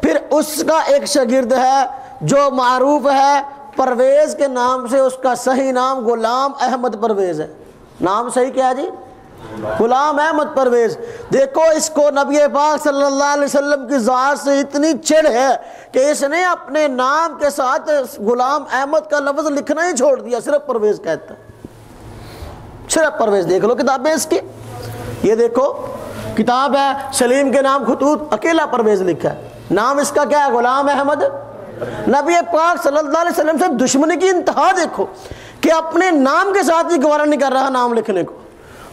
پھر اس کا ایک شاگرد ہے جو معروف ہے پرویز کے نام سے، اس کا صحیح نام غلام احمد پرویز ہے، نام صحیح کیا ہے جی؟ غلام احمد پرویز۔ دیکھو اس کو نبی پاک صلی اللہ علیہ وسلم کی ذات سے اتنی چڑ ہے کہ اس نے اپنے نام کے ساتھ غلام احمد کا لفظ لکھنا ہی چھوڑ دیا، صرف پرویز کہتا ہے، صرف پرویز۔ دیکھ لو کتابیں اس کی، یہ دیکھو کتاب ہے سلیم کے نام خطوط، اکیلا پرویز لکھا ہے، نام اس کا کیا ہے؟ غلام احمد۔ نبی پاک صلی اللہ علیہ وسلم سے دشمنی کی انتہا دیکھو کہ اپنے نام کے ساتھ ہی گوارا نہیں کر رہا نام لکھنے کو۔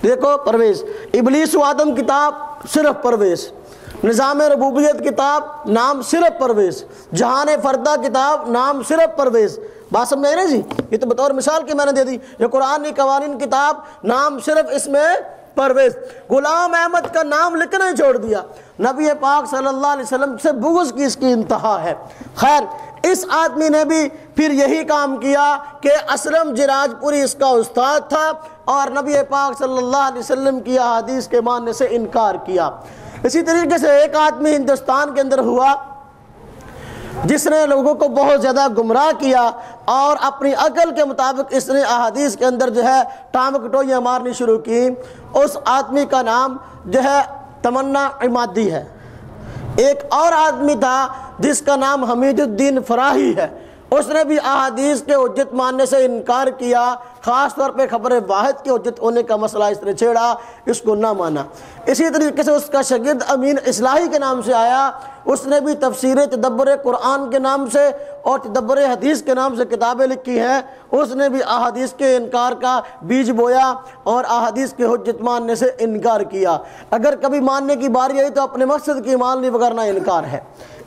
دیکھو پرویز، ابلیس و آدم کتاب صرف پرویز، نظام ربوبیت کتاب نام صرف پرویز، جہان فردہ کتاب نام صرف پرویز۔ بات سمجھ رہے جی؟ یہ تو بطور مثال کی میں نے دے دی۔ یہ قرآن کی قوانین کتاب نام صرف اس میں پرویز۔ غلام احمد کا نام لکھنا ہی چھوڑ دیا۔ نبی پاک صلی اللہ علیہ وسلم سے بغض کی اس کی انتہا ہے۔ خیر، اس آدمی نے بھی پھر یہی کام کیا کہ اسلم جراج پوری اس کا استاد تھا، اور نبی پاک صلی اللہ علیہ وسلم کی احادیث کے ماننے سے انکار کیا۔ اسی طریقے سے ایک آدمی ہندوستان کے اندر ہوا جس نے لوگوں کو بہت زیادہ گمراہ کیا، اور اپنی عقل کے مطابق اس نے احادیث کے اندر جو ہے ٹامکٹوئیاں مارنی شروع کی۔ اس آدمی کا نام جو ہے تمنا عمادی ہے۔ ایک اور آدمی تھا جس کا نام حمید الدین فراہی ہے، اس نے بھی احادیث کے حجت ماننے سے انکار کیا، خاص طور پہ خبر واحد کے حجت ہونے کا مسئلہ اس نے چھیڑا، اس کو نہ مانا۔ اسی طریقے سے اس کا شاگرد امین اصلاحی کے نام سے آیا، اس نے بھی تفسیر تدبر قرآن کے نام سے اور تدبر حدیث کے نام سے کتابیں لکھی ہیں۔ اس نے بھی احادیث کے انکار کا بیج بویا اور احادیث کے حجت ماننے سے انکار کیا۔ اگر کبھی ماننے کی باری آئی تو اپنے مقصد کی مان لی، وگرنہ انکار ہے۔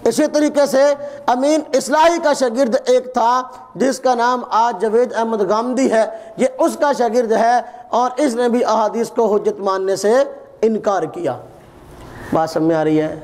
اسی طریقے سے امین اصلاحی کا شاگرد ایک تھا جس کا نام آج جاوید احمد گامدی ہے، یہ اس کا شاگرد ہے، اور اس نے بھی احادیث کو حجت ماننے سے انکار کیا۔ بات سمجھ میں آ رہی ہے؟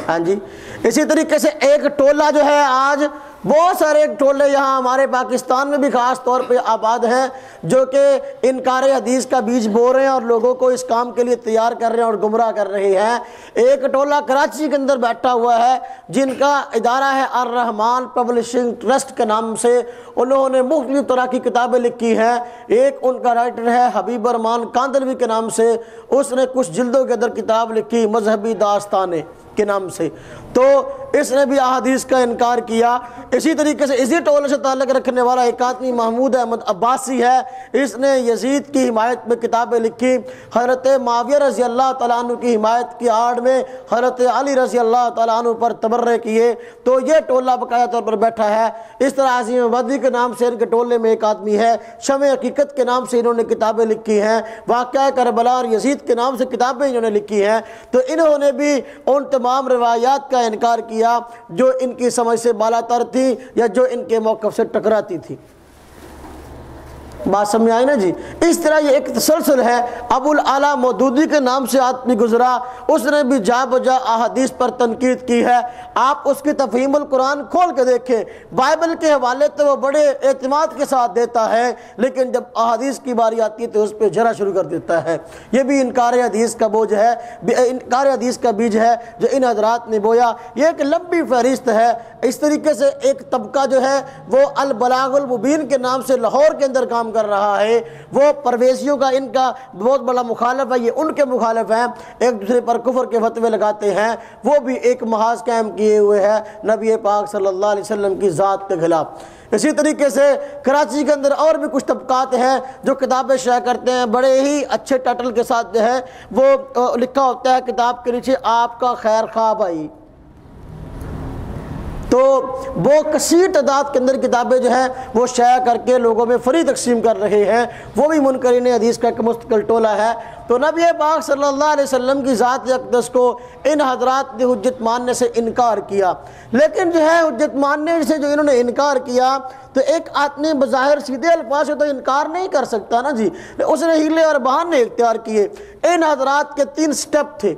ہاں جی۔ اسی طریقے سے ایک ٹولہ جو ہے، آج بہت سارے ٹولے یہاں ہمارے پاکستان میں بھی خاص طور پہ آباد ہیں، جو کہ انکار حدیث کا بیج بو رہے ہیں اور لوگوں کو اس کام کے لیے تیار کر رہے ہیں اور گمراہ کر رہے ہیں۔ ایک ٹولہ کراچی کے اندر بیٹھا ہوا ہے جن کا ادارہ ہے الرحمان پبلشنگ ٹرسٹ کے نام سے، انہوں نے مختلف طرح کی کتابیں لکھی ہیں۔ ایک ان کا رائٹر ہے حبیب الرحمان کاندلوی کے نام سے، اس نے کچھ جلدوں کے اندر کتاب لکھی مذہبی داستانیں کے نام سے، تو اس نے بھی احادیث کا انکار کیا۔ اسی طریقے سے اسی ٹولے سے تعلق رکھنے والا ایک آدمی محمود احمد عباسی ہے، اس نے یزید کی حمایت میں کتابیں لکھی، حضرت معاویہ رضی اللہ تعالیٰ عنہ کی حمایت کی آڑ میں حضرت علی رضی اللہ تعالیٰ عنہ پر تبرہ کیے، تو یہ ٹولہ باقاعدہ طور پر بیٹھا ہے۔ اس طرح عظیم آبادی کے نام سے ان کے ٹولے میں ایک آدمی ہے، شمع حقیقت کے نام سے انہوں نے کتابیں لکھی ہیں، واقعہ کربلا اور یزید کے نام سے کتابیں انہوں نے لکھی ہیں۔ تو انہوں نے بھی ان تمام روایات کا انکار کیا جو ان کی سمجھ سے بالا تر تھی یا جو ان کے موقف سے ٹکراتی تھی۔ بات سمجھ آئی نا جی؟ اس طرح یہ ایک تسلسل ہے۔ ابو الاعلیٰ مودودی کے نام سے آدمی گزرا، اس نے بھی جا بجا احادیث پر تنقید کی ہے۔ آپ اس کی تفہیم القرآن کھول کے دیکھیں، بائبل کے حوالے تو وہ بڑے اعتماد کے ساتھ دیتا ہے، لیکن جب احادیث کی باری آتی ہے تو اس پہ جھرا شروع کر دیتا ہے۔ یہ بھی انکار حدیث کا بوجھ ہے، انکار حدیث کا بیج ہے جو ان حضرات نے بویا۔ یہ ایک لمبی فہرست ہے۔ اس طریقے سے ایک طبقہ جو ہے وہ البلاغ المبین کے نام سے لاہور کے اندر کام کر رہا ہے، وہ پرویزیوں کا ان کا بہت بڑا مخالف ہے، یہ ان کے مخالف ہیں، ایک دوسرے پر کفر کے فتوے لگاتے ہیں۔ وہ بھی ایک محاذ قائم کیے ہوئے ہیں نبی پاک صلی اللہ علیہ وسلم کی ذات کے خلاف۔ اسی طریقے سے کراچی کے اندر اور بھی کچھ طبقات ہیں جو کتابیں شائع کرتے ہیں، بڑے ہی اچھے ٹائٹل کے ساتھ جو ہے وہ لکھا ہوتا ہے کتاب کے نیچے آپ کا خیر خواہ بھائی، تو وہ کثیر تعداد کے اندر کتابیں جو ہیں وہ شائع کر کے لوگوں میں فری تقسیم کر رہے ہیں، وہ بھی منکرین حدیث کا ایک مستقل ٹولہ ہے۔ تو نبی پاک صلی اللہ علیہ وسلم کی ذات اقدس کو ان حضرات نے حجت ماننے سے انکار کیا، لیکن جو ہے حجت ماننے سے جو انہوں نے انکار کیا تو ایک آدمی بظاہر سیدھے الفاظ سے تو انکار نہیں کر سکتا نا جی، اس نے ہیلے اور بہانے اختیار کیے۔ ان حضرات کے 3 سٹیپ تھے،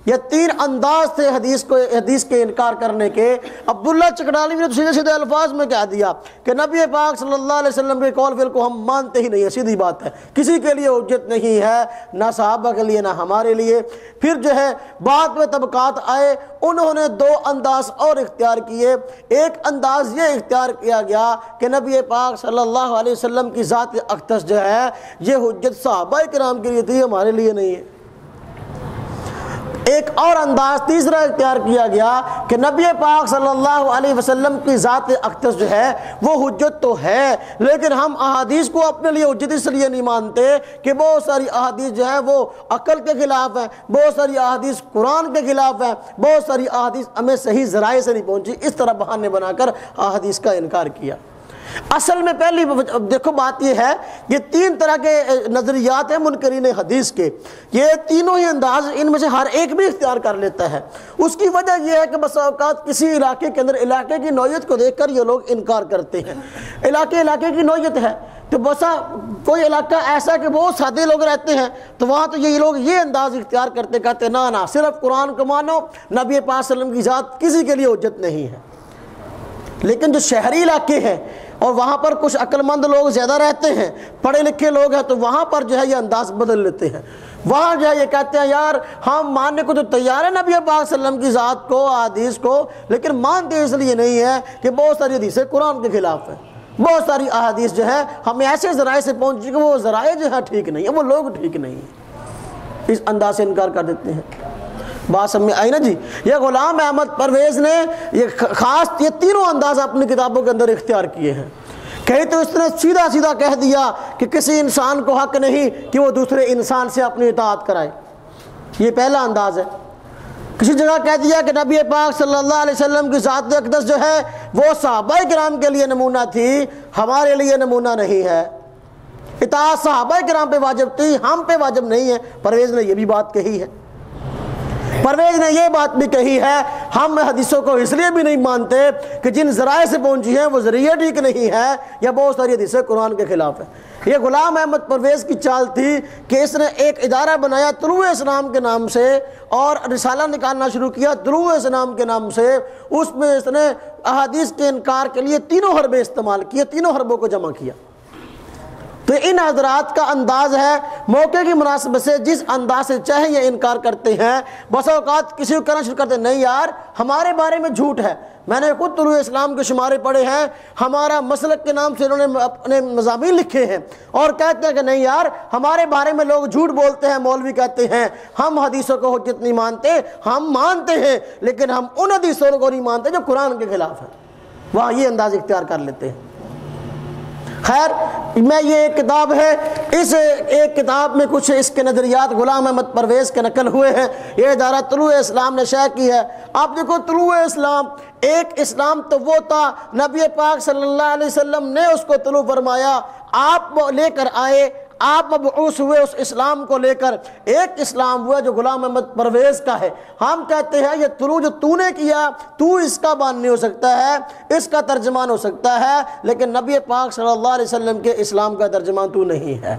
یہ 3 انداز تھے حدیث کے انکار کرنے کے۔ عبداللہ چکڑالوی نے سیدھے سیدھے الفاظ میں کہہ دیا کہ نبی پاک صلی اللہ علیہ وسلم کے قول فعل کو ہم مانتے ہی نہیں ہیں، سیدھی بات ہے، کسی کے لیے حجت نہیں ہے، نہ صحابہ کے لیے نہ ہمارے لیے۔ پھر جو ہے بعد میں طبقات آئے، انہوں نے 2 انداز اور اختیار کیے۔ ایک انداز یہ اختیار کیا گیا کہ نبی پاک صلی اللہ علیہ وسلم کی ذات اقدس جو ہے یہ حجت صحابہ کرام کے لیے تھی، ہمارے لیے نہیں ہے۔ ایک اور انداز تیسرا اختیار کیا گیا کہ نبی پاک صلی اللہ علیہ وسلم کی ذات اقدس جو ہے وہ حجت تو ہے، لیکن ہم احادیث کو اپنے لیے حجت اس لیے نہیں مانتے کہ بہت ساری احادیث جو ہے وہ عقل کے خلاف ہیں، بہت ساری احادیث قرآن کے خلاف ہیں، بہت ساری احادیث ہمیں صحیح ذرائع سے نہیں پہنچی، اس طرح بہانے بنا کر احادیث کا انکار کیا۔ اصل میں پہلی دیکھو بات یہ ہے، یہ تین طرح کے نظریات ہیں منکرین حدیث کے، یہ تینوں ہی انداز ان میں سے ہر ایک بھی اختیار کر لیتا ہے۔ اس کی وجہ یہ ہے کہ بس اوقات کسی علاقے کے اندر علاقے کی نوعیت کو دیکھ کر یہ لوگ انکار کرتے ہیں۔ علاقے کی نوعیت ہے تو بسا کوئی علاقہ ایسا کہ بہت سادے لوگ رہتے ہیں تو وہاں تو یہ لوگ یہ انداز اختیار کرتے کہتے نا صرف قرآن کو مانو، نبی پاک صلی اللہ علیہ وسلم کی ذات کسی کے لیے حجت نہیں ہے۔ لیکن جو شہری علاقے ہیں اور وہاں پر کچھ عقل مند لوگ زیادہ رہتے ہیں، پڑھے لکھے لوگ ہیں، تو وہاں پر جو ہے یہ انداز بدل لیتے ہیں۔ وہاں جو ہے یہ کہتے ہیں یار ہم ماننے کو تو تیار ہیں نبی پاک صلی اللہ علیہ وسلم کی ذات کو، حدیث کو، لیکن مانتے اس لیے نہیں ہے کہ بہت ساری حدیثیں قرآن کے خلاف ہیں، بہت ساری احادیث جو ہے ہمیں ایسے ذرائع سے پہنچی کہ وہ ذرائع جو ہے ٹھیک نہیں ہیں، وہ لوگ ٹھیک نہیں ہیں، اس انداز سے انکار کر دیتے ہیں۔ بات سمجھ میں آئی نا جی؟ یہ غلام احمد پرویز نے یہ خاص یہ تینوں انداز اپنی کتابوں کے اندر اختیار کیے ہیں۔ کہیں تو اس نے سیدھا کہہ دیا کہ کسی انسان کو حق نہیں کہ وہ دوسرے انسان سے اپنی اطاعت کرائے، یہ پہلا انداز ہے۔ کسی جگہ کہہ دیا کہ نبی پاک صلی اللہ علیہ وسلم کی ذات اقدس جو ہے وہ صحابہ کرام کے لیے نمونہ تھی، ہمارے لیے نمونہ نہیں ہے، اطاعت صحابہ کرام پہ واجب تھی، ہم پہ واجب نہیں ہے۔ پرویز نے یہ بھی بات کہی ہے، پرویز نے یہ بات بھی کہی ہے ہم حدیثوں کو اس لیے بھی نہیں مانتے کہ جن ذرائع سے پہنچی ہیں وہ ذریعہ ٹھیک نہیں ہے یا بہت ساری حدیثیں قرآن کے خلاف ہیں۔ یہ غلام احمد پرویز کی چال تھی کہ اس نے ایک ادارہ بنایا طلوع اسلام کے نام سے اور رسالہ نکالنا شروع کیا طلوع اسلام کے نام سے، اس میں اس نے احادیث کے انکار کے لیے تینوں حربے استعمال کیے، تینوں حربوں کو جمع کیا۔ تو ان حضرات کا انداز ہے موقع کی مناسبت سے جس انداز سے چاہے یہ انکار کرتے ہیں۔ بس اوقات کسی کو کہنا شروع کرتے ہیں نہیں یار ہمارے بارے میں جھوٹ ہے، میں نے خود طلوع اسلام کے شمارے پڑھے ہیں، ہمارا مسلک کے نام سے انہوں نے اپنے مضامین لکھے ہیں، اور کہتے ہیں کہ نہیں یار ہمارے بارے میں لوگ جھوٹ بولتے ہیں، مولوی کہتے ہیں ہم حدیثوں کو حجت نہیں مانتے، ہم مانتے ہیں لیکن ہم ان حدیثوں کو نہیں مانتے جو قرآن کے خلاف ہیں، وہاں یہ انداز اختیار کر لیتے ہیں۔ خیر میں یہ ایک کتاب ہے، اس ایک کتاب میں کچھ اس کے نظریات غلام احمد پرویز کے نقل ہوئے ہیں، یہ ادارہ طلوع اسلام نے شائع کی ہے۔ آپ دیکھو طلوع اسلام، ایک اسلام تو وہ تھا نبی پاک صلی اللہ علیہ وسلم نے اس کو طلوع فرمایا، آپ لے کر آئے، آپ مبعوث ہوئے اس اسلام کو لے کر، ایک اسلام ہوا جو غلام احمد پرویز کا ہے۔ ہم کہتے ہیں یہ طلوع جو تو نے کیا تو اس کا بانی ہو سکتا ہے، اس کا ترجمان ہو سکتا ہے، لیکن نبی پاک صلی اللہ علیہ وسلم کے اسلام کا ترجمان تو نہیں ہے۔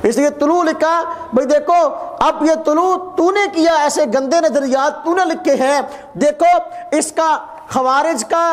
اس لیے طلوع لکھا بھئی دیکھو اب یہ طلوع تو نے کیا، ایسے گندے نظریات تو نے لکھے ہیں، دیکھو اس کا خوارج کا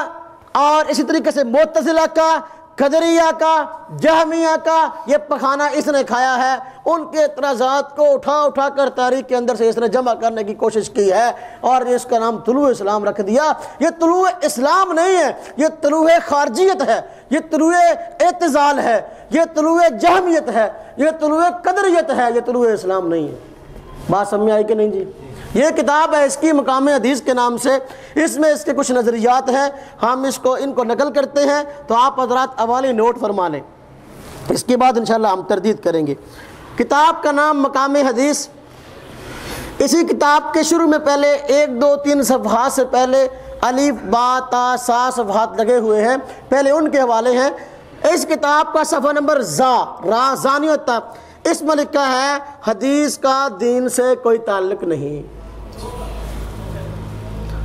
اور اسی طریقے سے معتزلہ کا، قدریہ کا، جہمیہ کا یہ پخانہ اس نے کھایا ہے۔ ان کے اعتراضات کو اٹھا کر تاریخ کے اندر سے اس نے جمع کرنے کی کوشش کی ہے اور اس کا نام طلوع اسلام رکھ دیا۔ یہ طلوع اسلام نہیں ہے، یہ طلوع خارجیت ہے، یہ طلوع اعتزال ہے، یہ طلوع جہمیت ہے، یہ طلوع قدریت ہے، یہ طلوع اسلام نہیں ہے۔ بات سمجھ آئی کہ نہیں جی؟ یہ کتاب ہے اس کی مقام حدیث کے نام سے، اس میں اس کے کچھ نظریات ہیں، ہم ان کو نقل کرتے ہیں تو آپ حضرات حوالے نوٹ فرما لیں، اس کے بعد انشاءاللہ ہم تردید کریں گے۔ کتاب کا نام مقام حدیث۔ اسی کتاب کے شروع میں پہلے 1 2 3 صفحات سے پہلے الف با تا سا صفحات لگے ہوئے ہیں، پہلے ان کے حوالے ہیں۔ اس کتاب کا صفحہ نمبر را زانی ہوتا، اس میں لکھا ہے حدیث کا دین سے کوئی تعلق نہیں۔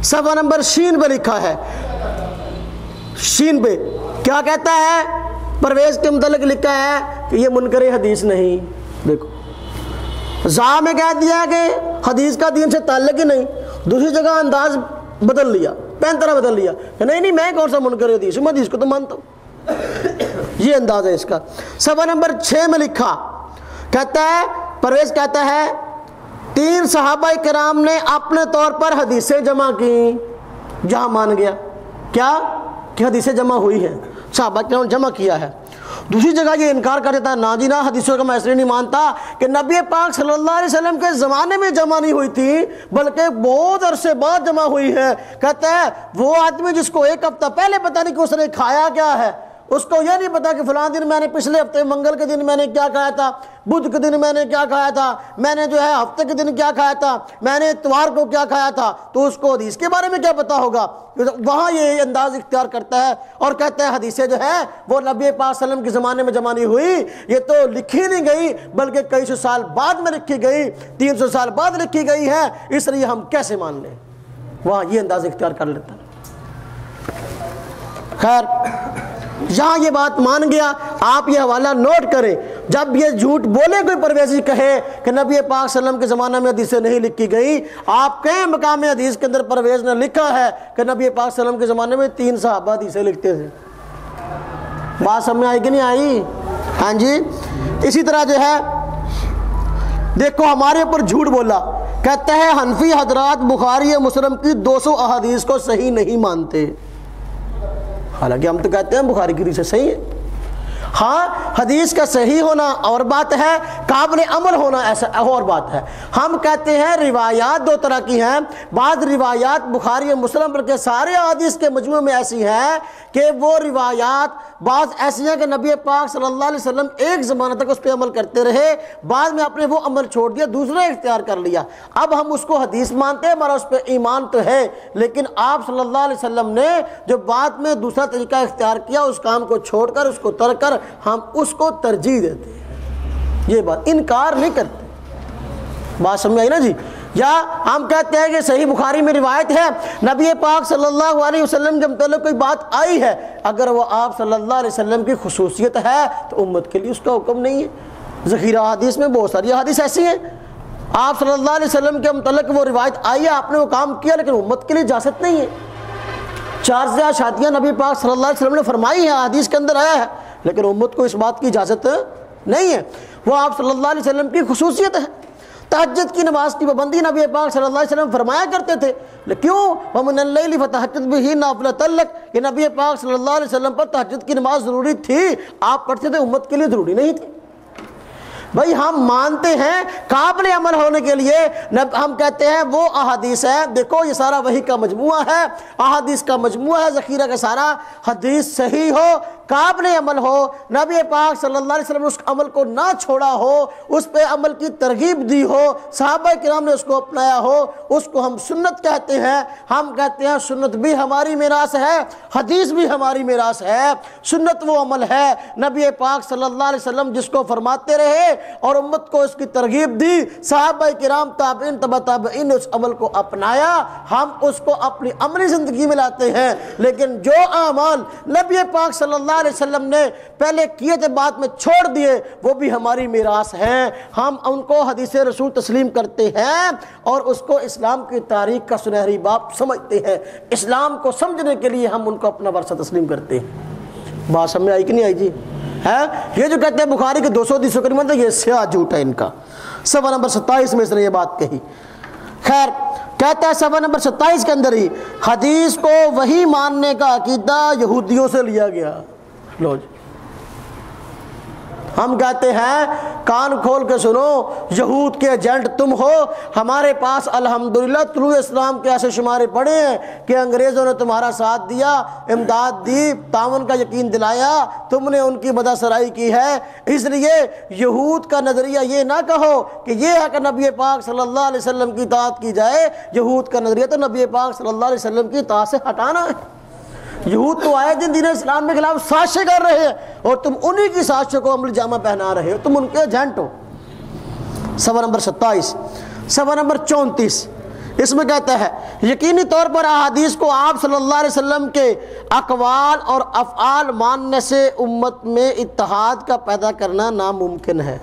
صفحہ نمبر شین پہ لکھا ہے، شین پہ کیا کہتا ہے؟ پرویز کے متعلق لکھا ہے کہ یہ منکر حدیث نہیں۔ دیکھو زا میں کہہ دیا کہ حدیث کا دین سے تعلق ہی نہیں، دوسری جگہ انداز بدل لیا، پینترا بدل لیا کہ نہیں میں کون سا منکر حدیث ہوں، میں حدیث کو تو مانتا ہوں، یہ انداز ہے اس کا۔ صفحہ نمبر 6 میں لکھا کہتا ہے، پرویز کہتا ہے 3 صحابہ کرام نے اپنے طور پر حدیثیں جمع کی، جہاں مان گیا کیا کہ حدیثیں جمع ہوئی ہیں، صحابہ کرام نے جمع کیا ہے۔ دوسری جگہ یہ انکار کر دیتا ہے، نا جی نا، حدیثوں کا میں اس لیے نہیں مانتا کہ نبی پاک صلی اللہ علیہ وسلم کے زمانے میں جمع نہیں ہوئی تھی بلکہ بہت عرصے بعد جمع ہوئی ہے۔ کہتا ہے وہ آدمی جس کو ایک ہفتہ پہلے پتہ نہیں کہ اس نے کھایا کیا ہے، اس کو یہ نہیں پتا کہ فلاں دن میں نے پچھلے ہفتے منگل کے دن میں نے کیا کھایا تھا، بدھ کے دن میں نے کیا کھایا تھا، میں نے جو ہے ہفتے کے دن کیا کھایا تھا، میں نے اتوار کو کیا کھایا تھا، تو اس کو حدیث کے بارے میں کیا پتا ہوگا؟ وہاں یہ انداز اختیار کرتا ہے اور کہتا ہے حدیثیں جو ہے وہ نبی پاک صلی اللہ علیہ وسلم کے زمانے میں جمع نہیں ہوئی، یہ تو لکھی نہیں گئی بلکہ کئی سو سال بعد میں لکھی گئی، 300 سال بعد لکھی گئی ہے، اس لیے ہم کیسے مان لیں؟ وہاں یہ انداز اختیار کر لیتا ہے۔ خیر، یہاں یہ بات مان گیا، آپ یہ حوالہ نوٹ کریں، جب یہ جھوٹ بولے کوئی پرویزی کہے کہ نبی پاک صلی اللہ علیہ وسلم کے زمانہ میں حدیثیں نہیں لکھی گئی، آپ کہیں مقام حدیث کے اندر پرویز نے لکھا ہے کہ نبی پاک صلی اللہ علیہ وسلم کے زمانے میں 3 صحابہ حدیثیں لکھتے تھے؟ بات سمجھ آئی کہ نہیں آئی؟ ہاں جی۔ اسی طرح جو ہے دیکھو ہمارے اوپر جھوٹ بولا، کہتا ہے حنفی حضرات بخاری مسلم کی 200 احادیث کو صحیح نہیں مانتے، حالانکہ ہم تو کہتے ہیں بخاری کی حدیث صحیح ہے۔ ہاں، حدیث کا صحیح ہونا اور بات ہے، قابل عمل ہونا ایسا اور بات ہے۔ ہم کہتے ہیں روایات 2 طرح کی ہیں، بعض روایات بخاری مسلم بلکہ سارے حدیث کے مجموعے میں ایسی ہیں کہ وہ روایات بعض ایسی ہیں کہ نبی پاک صلی اللہ علیہ وسلم ایک زمانہ تک اس پہ عمل کرتے رہے، بعد میں اپنے وہ عمل چھوڑ دیا، دوسرا اختیار کر لیا، اب ہم اس کو حدیث مانتے ہیں، ہمارا اس پہ ایمان تو ہے، لیکن آپ صلی اللہ علیہ وسلم نے جو بعد میں دوسرا طریقہ اختیار کیا، اس کام کو چھوڑ کر، اس کو ترک کر، ہم اس کو ترجیح دیتے ہیں، یہ بات انکار نہیں کرتے۔ بات سمجھ آئی نا جی؟ یا ہم کہتے ہیں کہ صحیح بخاری میں روایت ہے نبی پاک صلی اللہ علیہ وسلم کے متعلق کوئی بات آئی ہے، اگر وہ آپ صلی اللہ علیہ وسلم کی خصوصیت ہے تو امت کے لیے اس کا حکم نہیں ہے۔ ذخیرہ حدیث میں بہت ساری حدیث ایسی ہیں، آپ صلی اللہ علیہ وسلم کے متعلق وہ روایت آئی ہے، آپ نے وہ کام کیا، لیکن امت کے لیے اجازت نہیں ہے۔ 4 سے زیادہ شادیاں نبی پاک صلی اللہ علیہ وسلم نے فرمائی ہیں، حدیث کے اندر آیا ہے، لیکن امت کو اس بات کی اجازت نہیں ہے، وہ آپ صلی اللہ علیہ وسلم کی خصوصیت ہے۔ تہجد کی نماز کی پابندی نبی پاک صلی اللہ علیہ وسلم فرمایا کرتے تھے، کیوں؟ وَمِنَ اللَّيْلِ فَتَهَجَّدْ بِهِ نَافِلَةً لَكَ، کہ نبی پاک صلی اللہ علیہ وسلم پر تہجد کی نماز ضروری تھی، آپ پڑھتے تھے، امت کے لیے ضروری نہیں تھی۔ بھائی ہم مانتے ہیں قابل عمل ہونے کے لیے، ہم کہتے ہیں وہ احادیث ہے، دیکھو یہ سارا وحی کا مجموعہ ہے، احادیث کا مجموعہ ہے، ذخیرہ کا سارا، حدیث صحیح ہو، قابل عمل ہو، نبی پاک صلی اللہ علیہ وسلم نے اس عمل کو نہ چھوڑا ہو، اس پہ عمل کی ترغیب دی ہو، صحابہ کرام نے اس کو اپنایا ہو، اس کو ہم سنت کہتے ہیں۔ ہم کہتے ہیں سنت بھی ہماری میراث ہے، حدیث بھی ہماری میراث ہے۔ سنت وہ عمل ہے نبی پاک صلی اللہ علیہ وسلم جس کو فرماتے رہے اور امت کو اس کی ترغیب دی، صحابہ کرام تابعین تبع تابعین نے اس عمل کو اپنایا، ہم اس کو اپنی عملی زندگی میں لاتے ہیں۔ لیکن جو اعمال نبی پاک صلی اللہ علیہ وسلم نے پہلے کیے تھے بعد میں چھوڑ دیے، وہ بھی ہماری میراث ہیں، ہم ان کو حدیث رسول تسلیم کرتے ہیں اور اس کو اسلام کی تاریخ کا سنہری باب سمجھتے ہیں، اسلام کو سمجھنے کے لیے ہم ان کو اپنا ورثہ تسلیم کرتے ہیں۔ بات سمجھ آئی کہ نہیں آئی جی؟ ہے یہ جو کہتے ہیں بخاری کے 200 حدیثوں کا نہیں، یہ سیاہ جھوٹ ہے ان کا۔ صفحہ نمبر 27 میں اس نے یہ بات کہی۔ خیر، کہتا ہے صفحہ نمبر 27 کے اندر ہی حدیث کو وہی ماننے کا عقیدہ یہودیوں سے لیا گیا۔ لو جی، ہم کہتے ہیں کان کھول کے سنو، یہود کے ایجنٹ تم ہو، ہمارے پاس الحمدللہ طلوع اسلام کے ایسے شمارے پڑے ہیں کہ انگریزوں نے تمہارا ساتھ دیا، امداد دی، تعاون کا یقین دلایا، تم نے ان کی مدح سرائی کی ہے۔ اس لیے یہود کا نظریہ یہ نہ کہو کہ یہ ہے کہ نبی پاک صلی اللہ علیہ وسلم کی اطاعت کی جائے، یہود کا نظریہ تو نبی پاک صلی اللہ علیہ وسلم کی اطاعت سے ہٹانا ہے۔ یہود تو آئے جن دین اسلام کے خلاف سازشیں کر رہے ہیں اور تم انہی کی سازشوں کو عملی جامہ پہنا رہے ہو، تم ان کے ایجنٹ ہو۔ صفحہ نمبر 27، صفحہ نمبر 34، اس میں کہتا ہے یقینی طور پر احادیث کو آپ صلی اللہ علیہ وسلم کے اقوال اور افعال ماننے سے امت میں اتحاد کا پیدا کرنا ناممکن ہے۔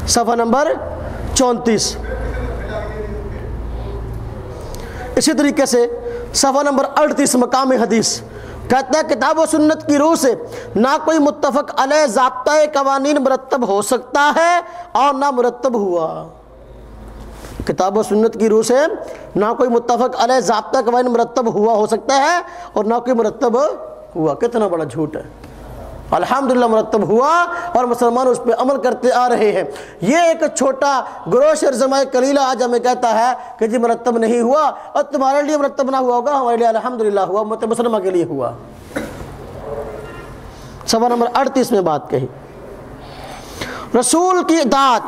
صفحہ نمبر 34۔ اسی طریقے سے صفحہ نمبر 38 مقام حدیث کہتا ہے کتاب و سنت کی روح سے نہ کوئی متفق علیہ ضابطۂ قوانین مرتب ہو سکتا ہے اور نہ مرتب ہوا۔ کتاب و سنت کی روح سے نہ کوئی متفق علیہ ضابطۂ قوانین مرتب ہوا ہو سکتا ہے اور نہ کوئی مرتب ہوا۔ کتنا بڑا جھوٹ ہے، الحمدللہ مرتب ہوا اور مسلمان اس پہ عمل کرتے آ رہے ہیں۔ یہ ایک چھوٹا گروہ شرزمہ قلیلہ آج ہمیں کہتا ہے کہ جی مرتب نہیں ہوا، اور تمہارے لیے مرتب نہ ہوا ہوگا، ہمارے لیے الحمدللہ ہوا، امت مسلمہ کے لیے ہوا۔ صفحہ نمبر 38 میں بات کہی رسول کی اطاعت۔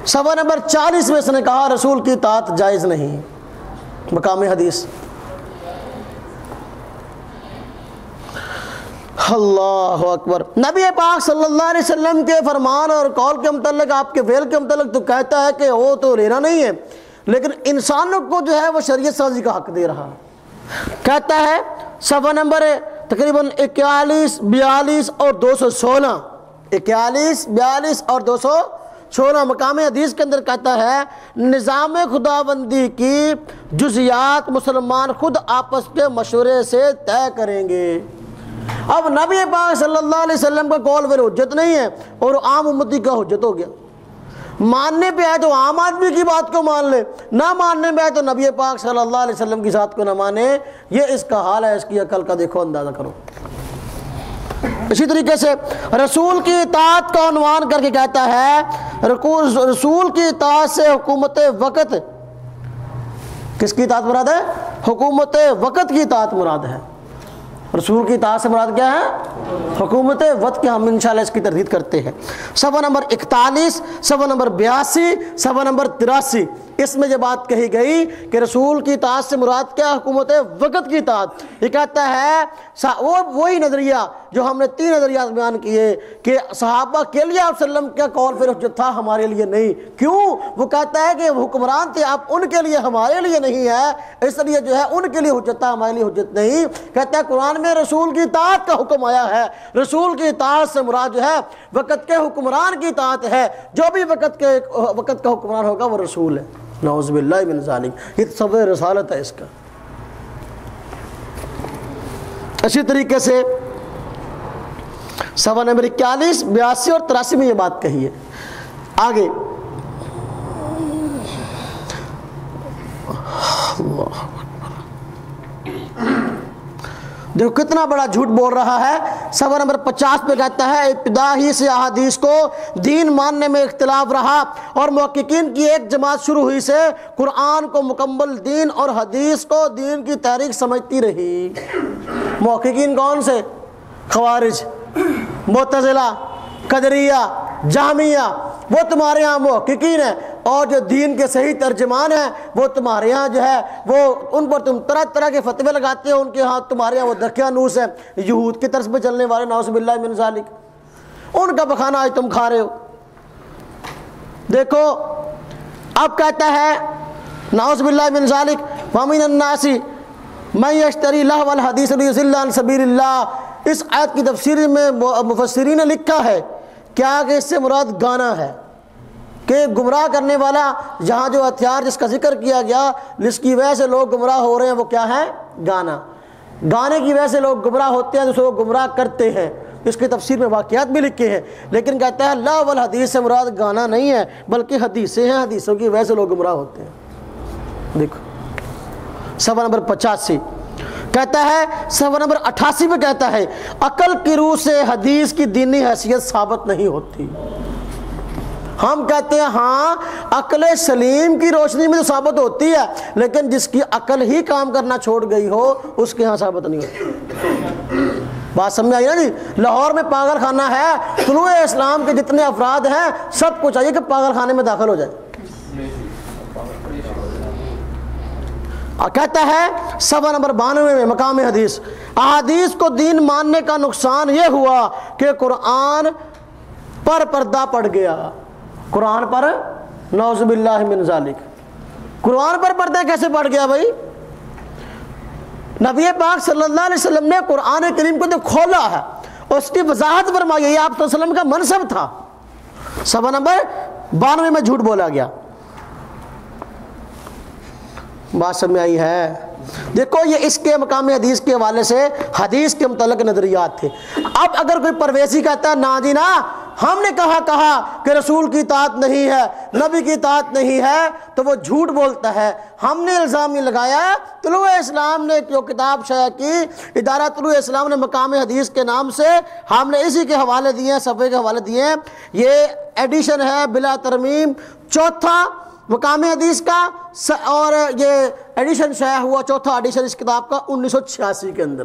صفحہ نمبر 40 میں اس نے کہا رسول کی اطاعت جائز نہیں، مقام حدیث۔ اللہ اکبر۔ نبی پاک صلی اللہ علیہ وسلم کے فرمان اور قول کے متعلق، آپ کے فعل کے متعلق تو کہتا ہے کہ وہ تو لینا نہیں ہے، لیکن انسانوں کو جو ہے وہ شریعت سازی کا حق دے رہا۔ کہتا ہے صفحہ نمبر تقریباً 41، 42 اور 216، 41، 42 اور 216 مقام حدیث کے اندر کہتا ہے نظام خداوندی کی جزیات مسلمان خود آپس کے مشورے سے طے کریں گے۔ اب نبی پاک صلی اللہ علیہ وسلم کا قول پھر حجت نہیں ہے اور عام امتی کا حجت ہو گیا۔ ماننے پہ آئے تو عام آدمی کی بات کو مان لے، نہ ماننے پہ آئے تو نبی پاک صلی اللہ علیہ وسلم کی ذات کو نہ مانے۔ یہ اس کا حال ہے، اس کی عقل کا دیکھو اندازہ کرو۔ اسی طریقے سے رسول کی اطاعت کا عنوان کر کے کہتا ہے رسول کی اطاعت سے حکومت وقت، کس کی اطاعت مراد ہے؟ حکومت وقت کی اطاعت مراد ہے۔ رسول کی اطاعت سے مراد کیا ہے؟ حکومت وقت کے، ہم انشاءاللہ اس کی تردید کرتے ہیں۔ صفحہ نمبر 41، صفحہ نمبر 82، صفحہ نمبر 83، اس میں یہ بات کہی گئی کہ رسول کی اطاعت سے مراد کیا؟ حکومت وقت کی اطاعت۔ یہ کہتا ہے وہی نظریہ جو ہم نے 3 نظریات بیان کیے کہ صحابہ کے لیے آپ صلی اللہ علیہ وسلم کا قول پھر حجت تھا، ہمارے لیے نہیں۔ کیوں؟ وہ کہتا ہے کہ وہ حکمران تھے، آپ ان کے لیے، ہمارے لیے نہیں ہے، اس لیے جو ہے ان کے لیے حجت تھا، ہمارے لیے حجت نہیں۔ کہتا ہے قرآن میں رسول کی اطاعت کا حکم آیا ہے، رسول کی اطاعت سے مراد جو ہے وقت کے حکمران کی اطاعت ہے، جو بھی وقت کا حکمران ہوگا وہ رسول ہے۔ نعوذ باللہ من ذالک، یہ صفحہ رسالت ہے اس کا۔ اسی طریقے سے صفحہ نمبر 41، 82 اور 83 میں یہ بات کہی ہے۔ آگے دیکھو کتنا بڑا جھوٹ بول رہا ہے۔ صفحہ نمبر 50 پہ کہتا ہے ابتدا ہی سے احادیث کو دین ماننے میں اختلاف رہا اور محققین کی ایک جماعت شروع ہوئی سے قرآن کو مکمل دین اور حدیث کو دین کی تحریک سمجھتی رہی۔ محققین کون سے؟ خوارج، معتزلہ، قدریہ، جہمیہ، وہ تمہارے ہاں محققین ہیں، اور جو دین کے صحیح ترجمان ہیں وہ تمہارے یہاں جو ہے وہ ان پر تم طرح طرح کے فتوے لگاتے ہو، ان کے ہاں تمہارے یہاں وہ دقیانوس ہیں، یہود کی طرز پہ چلنے والے، نعوذ باللہ من ذالک، ان کا بخانہ آج تم کھا رہے ہو۔ دیکھو اب کہتا ہے نعوذ باللہ من ذالک وَمِنَ النَّاسِ مَن يَشْتَرِي لَهْوَ الْحَدِيثِ لِيُضِلَّ عَن سَبِيلِ اللَّهِ۔ اس آیت کی تفسیر میں مفسرین نے لکھا ہے کیا کہ اس سے مراد گانا ہے، کہ گمراہ کرنے والا، جہاں جو ہتھیار جس کا ذکر کیا گیا جس کی وجہ سے لوگ گمراہ ہو رہے ہیں وہ کیا ہے؟ گانا۔ گانے کی وجہ سے لوگ گمراہ ہوتے ہیں، دوسروں کو گمراہ کرتے ہیں۔ اس کی تفسیر میں واقعات بھی لکھے ہیں، لیکن کہتا ہے لا والحدیث سے مراد گانا نہیں ہے بلکہ حدیثیں ہیں، حدیثوں کی وجہ سے لوگ گمراہ ہوتے ہیں۔ دیکھو صفحہ نمبر 85 کہتا ہے، صفحہ نمبر 88 میں کہتا ہے عقل کی روح سے حدیث کی دینی حیثیت ثابت نہیں ہوتی۔ ہم کہتے ہیں ہاں عقل سلیم کی روشنی میں تو ثابت ہوتی ہے، لیکن جس کی عقل ہی کام کرنا چھوڑ گئی ہو اس کے ہاں ثابت نہیں ہوتی۔ بات سمجھ آئی نا جی؟ لاہور میں پاگل خانہ ہے، طلوع اسلام کے جتنے افراد ہیں سب کو چاہیے کہ پاگل خانے میں داخل ہو جائے۔ کہتا ہے صفحہ نمبر 92 میں مقام حدیث احادیث کو دین ماننے کا نقصان یہ ہوا کہ قرآن پر پردہ پڑ گیا۔ قرآن پر نعوذ باللہ من ذالک، قرآن پر پردہ کیسے پڑ گیا بھائی؟ نبی پاک صلی اللہ علیہ وسلم نے قرآن کریم کو تو کھولا ہے، اس کی وضاحت فرمائی ہے، یہ آپ صلی اللہ علیہ وسلم کا منصب تھا۔ صفحہ نمبر 92 میں جھوٹ بولا گیا۔ بات سمجھ آئی ہے؟ دیکھو یہ اس کے مقام حدیث کے حوالے سے حدیث کے متعلق نظریات تھے۔ اب اگر کوئی پرویزی کہتا ہے نا جی نا ہم نے کہا کہ رسول کی اطاعت نہیں ہے، نبی کی اطاعت نہیں ہے، تو وہ جھوٹ بولتا ہے۔ ہم نے الزام نہیں لگایا، طلوع اسلام نے جو کتاب شائع کی، ادارہ طلوع اسلام نے مقام حدیث کے نام سے، ہم نے اسی کے حوالے دیے ہیں، صفحے کے حوالے دیے ہیں۔ یہ ایڈیشن ہے بلا ترمیم، چوتھا مقام حدیث کا، اور یہ ایڈیشن شائع ہوا، چوتھا ایڈیشن اس کتاب کا 1986 کے اندر،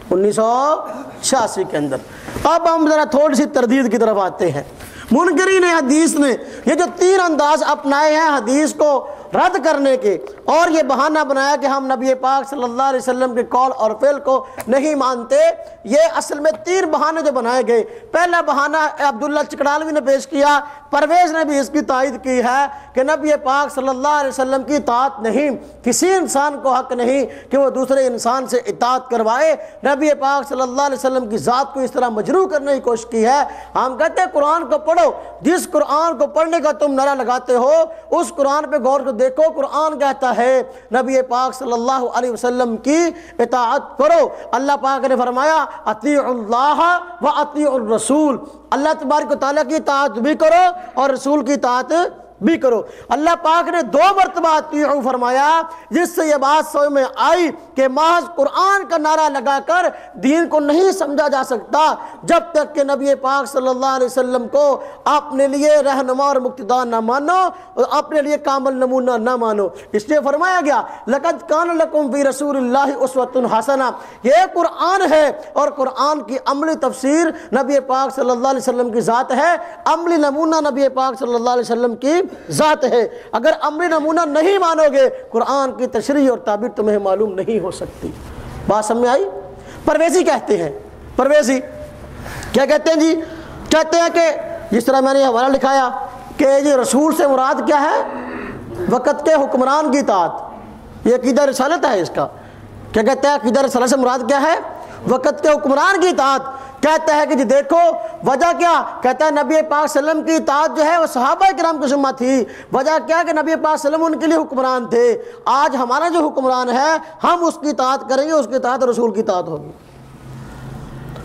1986 کے اندر۔ اب ہم ذرا تھوڑی سی تردید کی طرف آتے ہیں۔ منکرین حدیث نے یہ جو 3 انداز اپنائے ہیں حدیث کو رد کرنے کے، اور یہ بہانہ بنایا کہ ہم نبی پاک صلی اللہ علیہ وسلم کے قول اور فعل کو نہیں مانتے، یہ اصل میں 3 بہانے جو بنائے گئے۔ پہلا بہانہ عبداللہ چکڑالوی نے پیش کیا، پرویز نے بھی اس کی تائید کی ہے کہ نبی پاک صلی اللہ علیہ وسلم کی اطاعت نہیں، کسی انسان کو حق نہیں کہ وہ دوسرے انسان سے اطاعت کروائے۔ نبی پاک صلی اللہ علیہ وسلم کی ذات کو اس طرح مجروح کرنے کی کوشش کی ہے۔ ہم کہتے ہیں قرآن کو پڑھو، جس قرآن کو پڑھنے کا تم نعرہ لگاتے ہو اس قرآن پہ غور کو دیکھو، قرآن کہتا ہے نبی پاک صلی اللہ علیہ وسلم کی اطاعت کرو۔ اللہ پاک نے فرمایا اطیعوا اللہ و اطیعوا الرسول، اللہ تبارک و تعالیٰ کی اطاعت بھی کرو اور رسول کی اطاعت بھی کرو۔ اللہ پاک نے 2 مرتبہ اطیعوا فرمایا، جس سے یہ بات سمجھ میں آئی کہ محض قرآن کا نعرہ لگا کر دین کو نہیں سمجھا جا سکتا جب تک کہ نبی پاک صلی اللہ علیہ وسلم کو اپنے لیے رہنما اور مقتدا نہ مانو اور اپنے لیے کامل نمونہ نہ مانو۔ اس لیے فرمایا گیا لقد کان لکم فی رسول اللہ اسوۃ حسنہ، یہ قرآن ہے اور قرآن کی عملی تفسیر نبی پاک صلی اللہ علیہ وسلم کی ذات ہے، عملی نمونہ نبی پاک صلی اللہ علیہ وسلم کی ذات ہے۔ اگر عملی نمونہ نہیں مانو گے قرآن کی تشریح اور تعبیر تمہیں معلوم نہیں ہو سکتی۔ بات سمجھ میں آئی؟ پرویزی کہتے ہیں، پرویزی کیا کہتے ہیں جی؟ کہتے ہیں کہ جس طرح میں نے حوالہ لکھایا کہ یہ رسول سے مراد کیا ہے؟ وقت کے حکمران کی اطاعت۔ یہ عقیدہ رسالت ہے اس کا۔ کیا کہتا ہے عقیدہ رسالت سے مراد کیا ہے؟ وقت کے حکمران کی اطاعت۔ کہتا ہے کہ جی دیکھو وجہ کیا؟ کہتا ہے نبی پاک صلی اللہ علیہ وسلم کی اطاعت جو ہے وہ صحابہ کرام کی ذمہ تھی۔ وجہ کیا کہ نبی پاک صلی اللہ علیہ وسلم ان کے لیے حکمران تھے۔ آج ہمارا جو حکمران ہے ہم اس کی اطاعت کریں گے، اس کی اطاعت رسول کی اطاعت ہوگی۔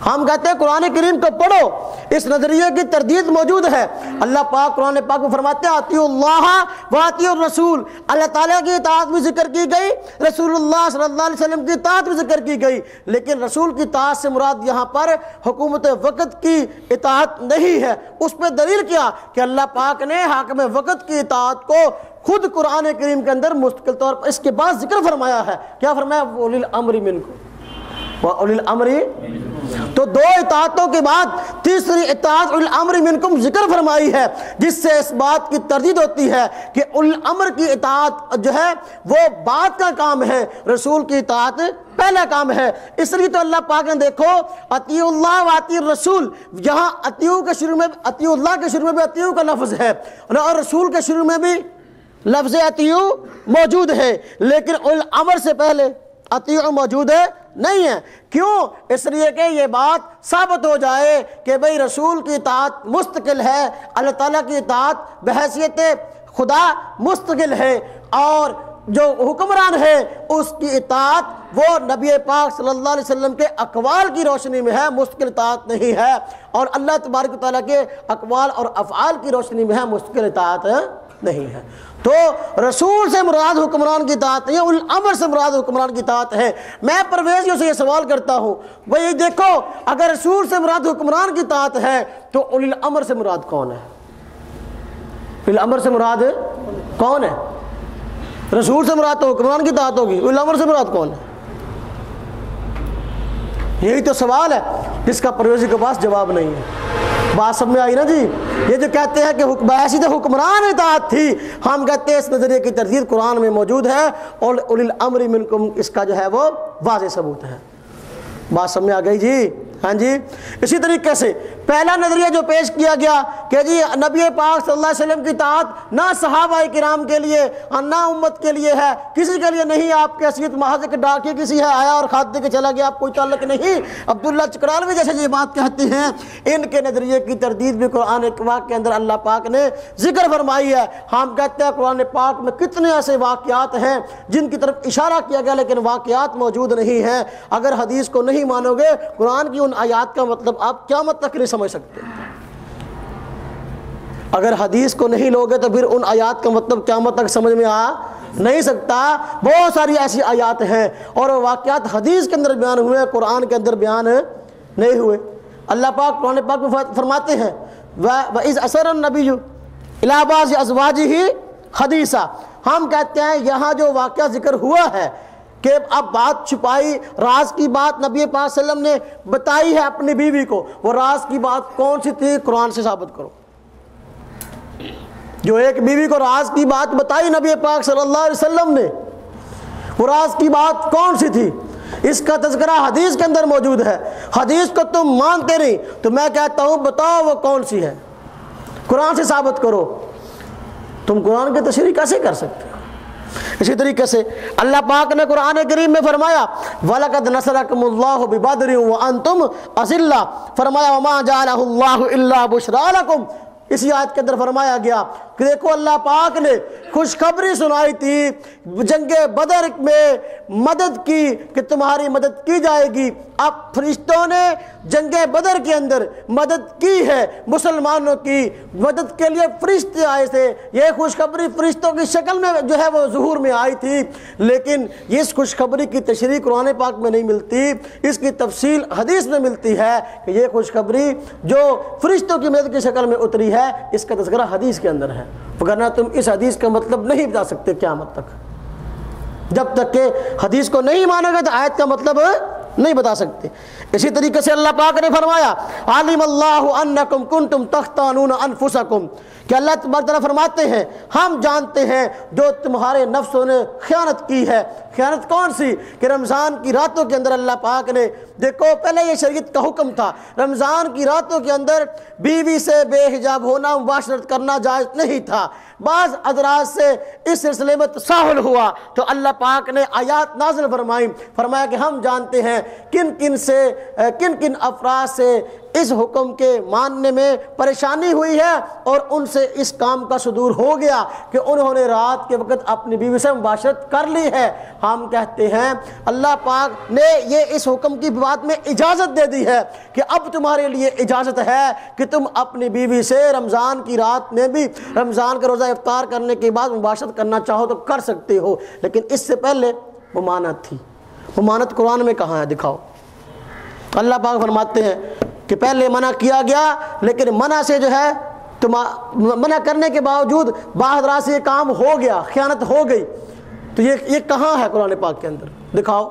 ہم کہتے ہیں قرآن کریم کو پڑھو، اس نظریے کی تردید موجود ہے۔ اللہ پاک قرآن پاک میں فرماتے ہیں اطیعوا اللہ و اطیعوا الرسول، اللہ تعالیٰ کی اطاعت بھی ذکر کی گئی، رسول اللہ صلی اللہ علیہ وسلم کی اطاعت بھی ذکر کی گئی، لیکن رسول کی اطاعت سے مراد یہاں پر حکومت وقت کی اطاعت نہیں ہے۔ اس پہ دلیل کیا کہ اللہ پاک نے حاکم وقت کی اطاعت کو خود قرآن کریم کے اندر مستقل طور پر اس کے بعد ذکر فرمایا ہے۔ کیا فرمایا؟ اولی الامر منکم وَأُولِي الْأَمْرِ، تو 2 اطاعتوں کے بعد تیسری اطاعت اولی الامر منکم ذکر فرمائی ہے، جس سے اس بات کی تردید ہوتی ہے کہ اولی الامر کی اطاعت جو ہے وہ بعد کا کام ہے، رسول کی اطاعت پہلا کام ہے۔ اس لیے تو اللہ پاک نے دیکھو اطیعوا اللہ و اطیعوا الرسول، یہاں اطیعوا کے شروع میں اطیعوا اللہ کے شروع میں بھی اطیعوا کا لفظ ہے اور رسول کے شروع میں بھی لفظ اطیعوا موجود ہے، لیکن اولی الامر سے پہلے اطیعوا موجود ہے نہیں ہے۔ کیوں؟ اس لیے کہ یہ بات ثابت ہو جائے کہ بھئی رسول کی اطاعت مستقل ہے، اللہ تعالیٰ کی اطاعت بحیثیت خدا مستقل ہے، اور جو حکمران ہے اس کی اطاعت وہ نبی پاک صلی اللہ علیہ وسلم کے اقوال کی روشنی میں ہے، مستقل اطاعت نہیں ہے، اور اللہ تبارک و تعالیٰ کے اقوال اور افعال کی روشنی میں ہے، مستقل اطاعت نہیں ہے۔ تو رسول سے مراد حکمران کی اطاعت نہیں ہے، اولی الامر سے مراد حکمران کی اطاعت ہے۔ میں پرویزیوں سے یہ سوال کرتا ہوں بھئی دیکھو اگر رسول سے مراد حکمران کی اطاعت ہے تو اولی الامر سے مراد کون ہے؟ اولی الامر سے مراد کون ہے؟ رسول سے مراد تو حکمران کی اطاعت ہوگی، اولی الامر سے مراد کون ہے؟ یہی تو سوال ہے جس کا پرویزی کے پاس جواب نہیں ہے۔ بات سب میں آئی نا جی؟ یہ جو کہتے ہیں کہ بحیثیت حکمران اطاعت تھی، ہم کہتے ہیں اس نظریے کی تردید قرآن میں موجود ہے اور اولی الامر منکم اس کا جو ہے وہ واضح ثبوت ہے۔ بات سمجھ آ گئی جی؟ ہاں جی۔ اسی طریقے سے پہلا نظریہ جو پیش کیا گیا کہ جی نبی پاک صلی اللہ علیہ وسلم کی اطاعت نہ صحابہ کرام کے لیے اور نہ امت کے لیے ہے، کسی کے لیے نہیں، آپ کی حیثیت محض ایک ڈاکیے کسی ہے آیا اور خط دے کے چلا گیا، آپ کوئی تعلق نہیں۔ عبداللہ چکڑالوی جیسے یہ بات کہتے ہیں، ان کے نظریے کی تردید بھی قرآن پاک کے اندر اللہ پاک نے ذکر فرمائی ہے۔ ہم کہتے ہیں قرآن پاک میں کتنے ایسے واقعات ہیں جن کی طرف اشارہ کیا گیا لیکن واقعات موجود نہیں ہیں۔ اگر حدیث کو نہیں مانو گے قرآن کی ان آیات کا مطلب آپ قیامت تک نہیں سمجھ سکتے۔ اگر حدیث کو نہیں لوگے تو پھر ان آیات کا مطلب قیامت تک سمجھ میں آ نہیں سکتا۔ بہت ساری ایسی آیات ہیں اور واقعات حدیث کے اندر بیان ہوئے، قرآن کے اندر بیان نہیں ہوئے۔ اللہ پاک قرآن پاک میں فرماتے ہیں وَإِذْ أَسَرَّ النَّبِيُّ إِلَىٰ بَعْضِ أَزْوَاجِهِ حَدِيثًا، ہم کہتے ہیں یہاں جو واقعہ ذکر ہوا ہے کہ اب بات چھپائی، راز کی بات نبی پاک صلی اللہ علیہ وسلم نے بتائی ہے اپنی بیوی کو، وہ راز کی بات کون سی تھی؟ قرآن سے ثابت کرو۔ جو ایک بیوی کو راز کی بات بتائی نبی پاک صلی اللہ علیہ وسلم نے، وہ راز کی بات کون سی تھی؟ اس کا تذکرہ حدیث کے اندر موجود ہے۔ حدیث کو تم مانتے نہیں تو میں کہتا ہوں بتاؤ وہ کون سی ہے، قرآن سے ثابت کرو۔ تم قرآن کی تشریح کیسے کر سکتے ہو؟ اسی طریقے سے اللہ پاک نے قرآن کریم میں فرمایا وَلَقَدْ نَصَرَكُمُ اللَّهُ بِبَدْرٍ وَأَنْتُمْ أَذِلَّةٌ، فرمایا وَمَا جَعَلَهُ اللَّهُ إِلَّا بُشْرَىٰ لَكُمْ۔ اسی آیت کے اندر فرمایا گیا کہ دیکھو اللہ پاک نے خوشخبری سنائی تھی جنگ بدر میں مدد کی کہ تمہاری مدد کی جائے گی۔ اب فرشتوں نے جنگ بدر کے اندر مدد کی ہے، مسلمانوں کی مدد کے لیے فرشتے آئے تھے۔ یہ خوشخبری فرشتوں کی شکل میں جو ہے وہ ظہور میں آئی تھی، لیکن اس خوشخبری کی تشریح قرآن پاک میں نہیں ملتی، اس کی تفصیل حدیث میں ملتی ہے کہ یہ خوشخبری جو فرشتوں کی مدد کی شکل میں اتری ہے اس کا تذکرہ حدیث کے اندر ہے، وگرنہ تم اس حدیث کا مطلب نہیں بتا سکتے قیامت تک۔ جب تک کہ حدیث کو نہیں مانو گے تو آیت کا مطلب نہیں بتا سکتے۔ اسی طریقے سے اللہ پاک نے فرمایا عالم اللہ انکم کنتم تختانون انفسکم، کہ اللہ تبارک تعالیٰ فرماتے ہیں ہم جانتے ہیں جو تمہارے نفسوں نے خیانت کی ہے۔ خیانت کون سی؟ کہ رمضان کی راتوں کے اندر اللہ پاک نے، دیکھو پہلے یہ شریعت کا حکم تھا، رمضان کی راتوں کے اندر بیوی سے بے حجاب ہونا، مباشرت کرنا جائز نہیں تھا۔ بعض حضرات سے اس سلسلے میں تساہل ہوا تو اللہ پاک نے آیات نازل فرمائی، فرمایا کہ ہم جانتے ہیں کن کن افراد سے اس حکم کے ماننے میں پریشانی ہوئی ہے اور ان سے اس کام کا صدور ہو گیا کہ انہوں نے رات کے وقت اپنی بیوی سے مباشرت کر لی ہے۔ ہم کہتے ہیں اللہ پاک نے یہ اس حکم کی بات میں اجازت دے دی ہے کہ اب تمہارے لیے اجازت ہے کہ تم اپنی بیوی سے رمضان کی رات میں بھی رمضان کا روزہ افطار کرنے کے بعد مباشرت کرنا چاہو تو کر سکتے ہو، لیکن اس سے پہلے ممانعت تھی۔ ممانعت قرآن میں کہاں ہے؟ دکھاؤ۔ اللہ پاک فرماتے ہیں کہ پہلے منع کیا گیا، لیکن منع سے جو ہے منع کرنے کے باوجود بعض حضرات سے یہ کام ہو گیا، خیانت ہو گئی، تو یہ کہاں ہے قرآن پاک کے اندر؟ دکھاؤ۔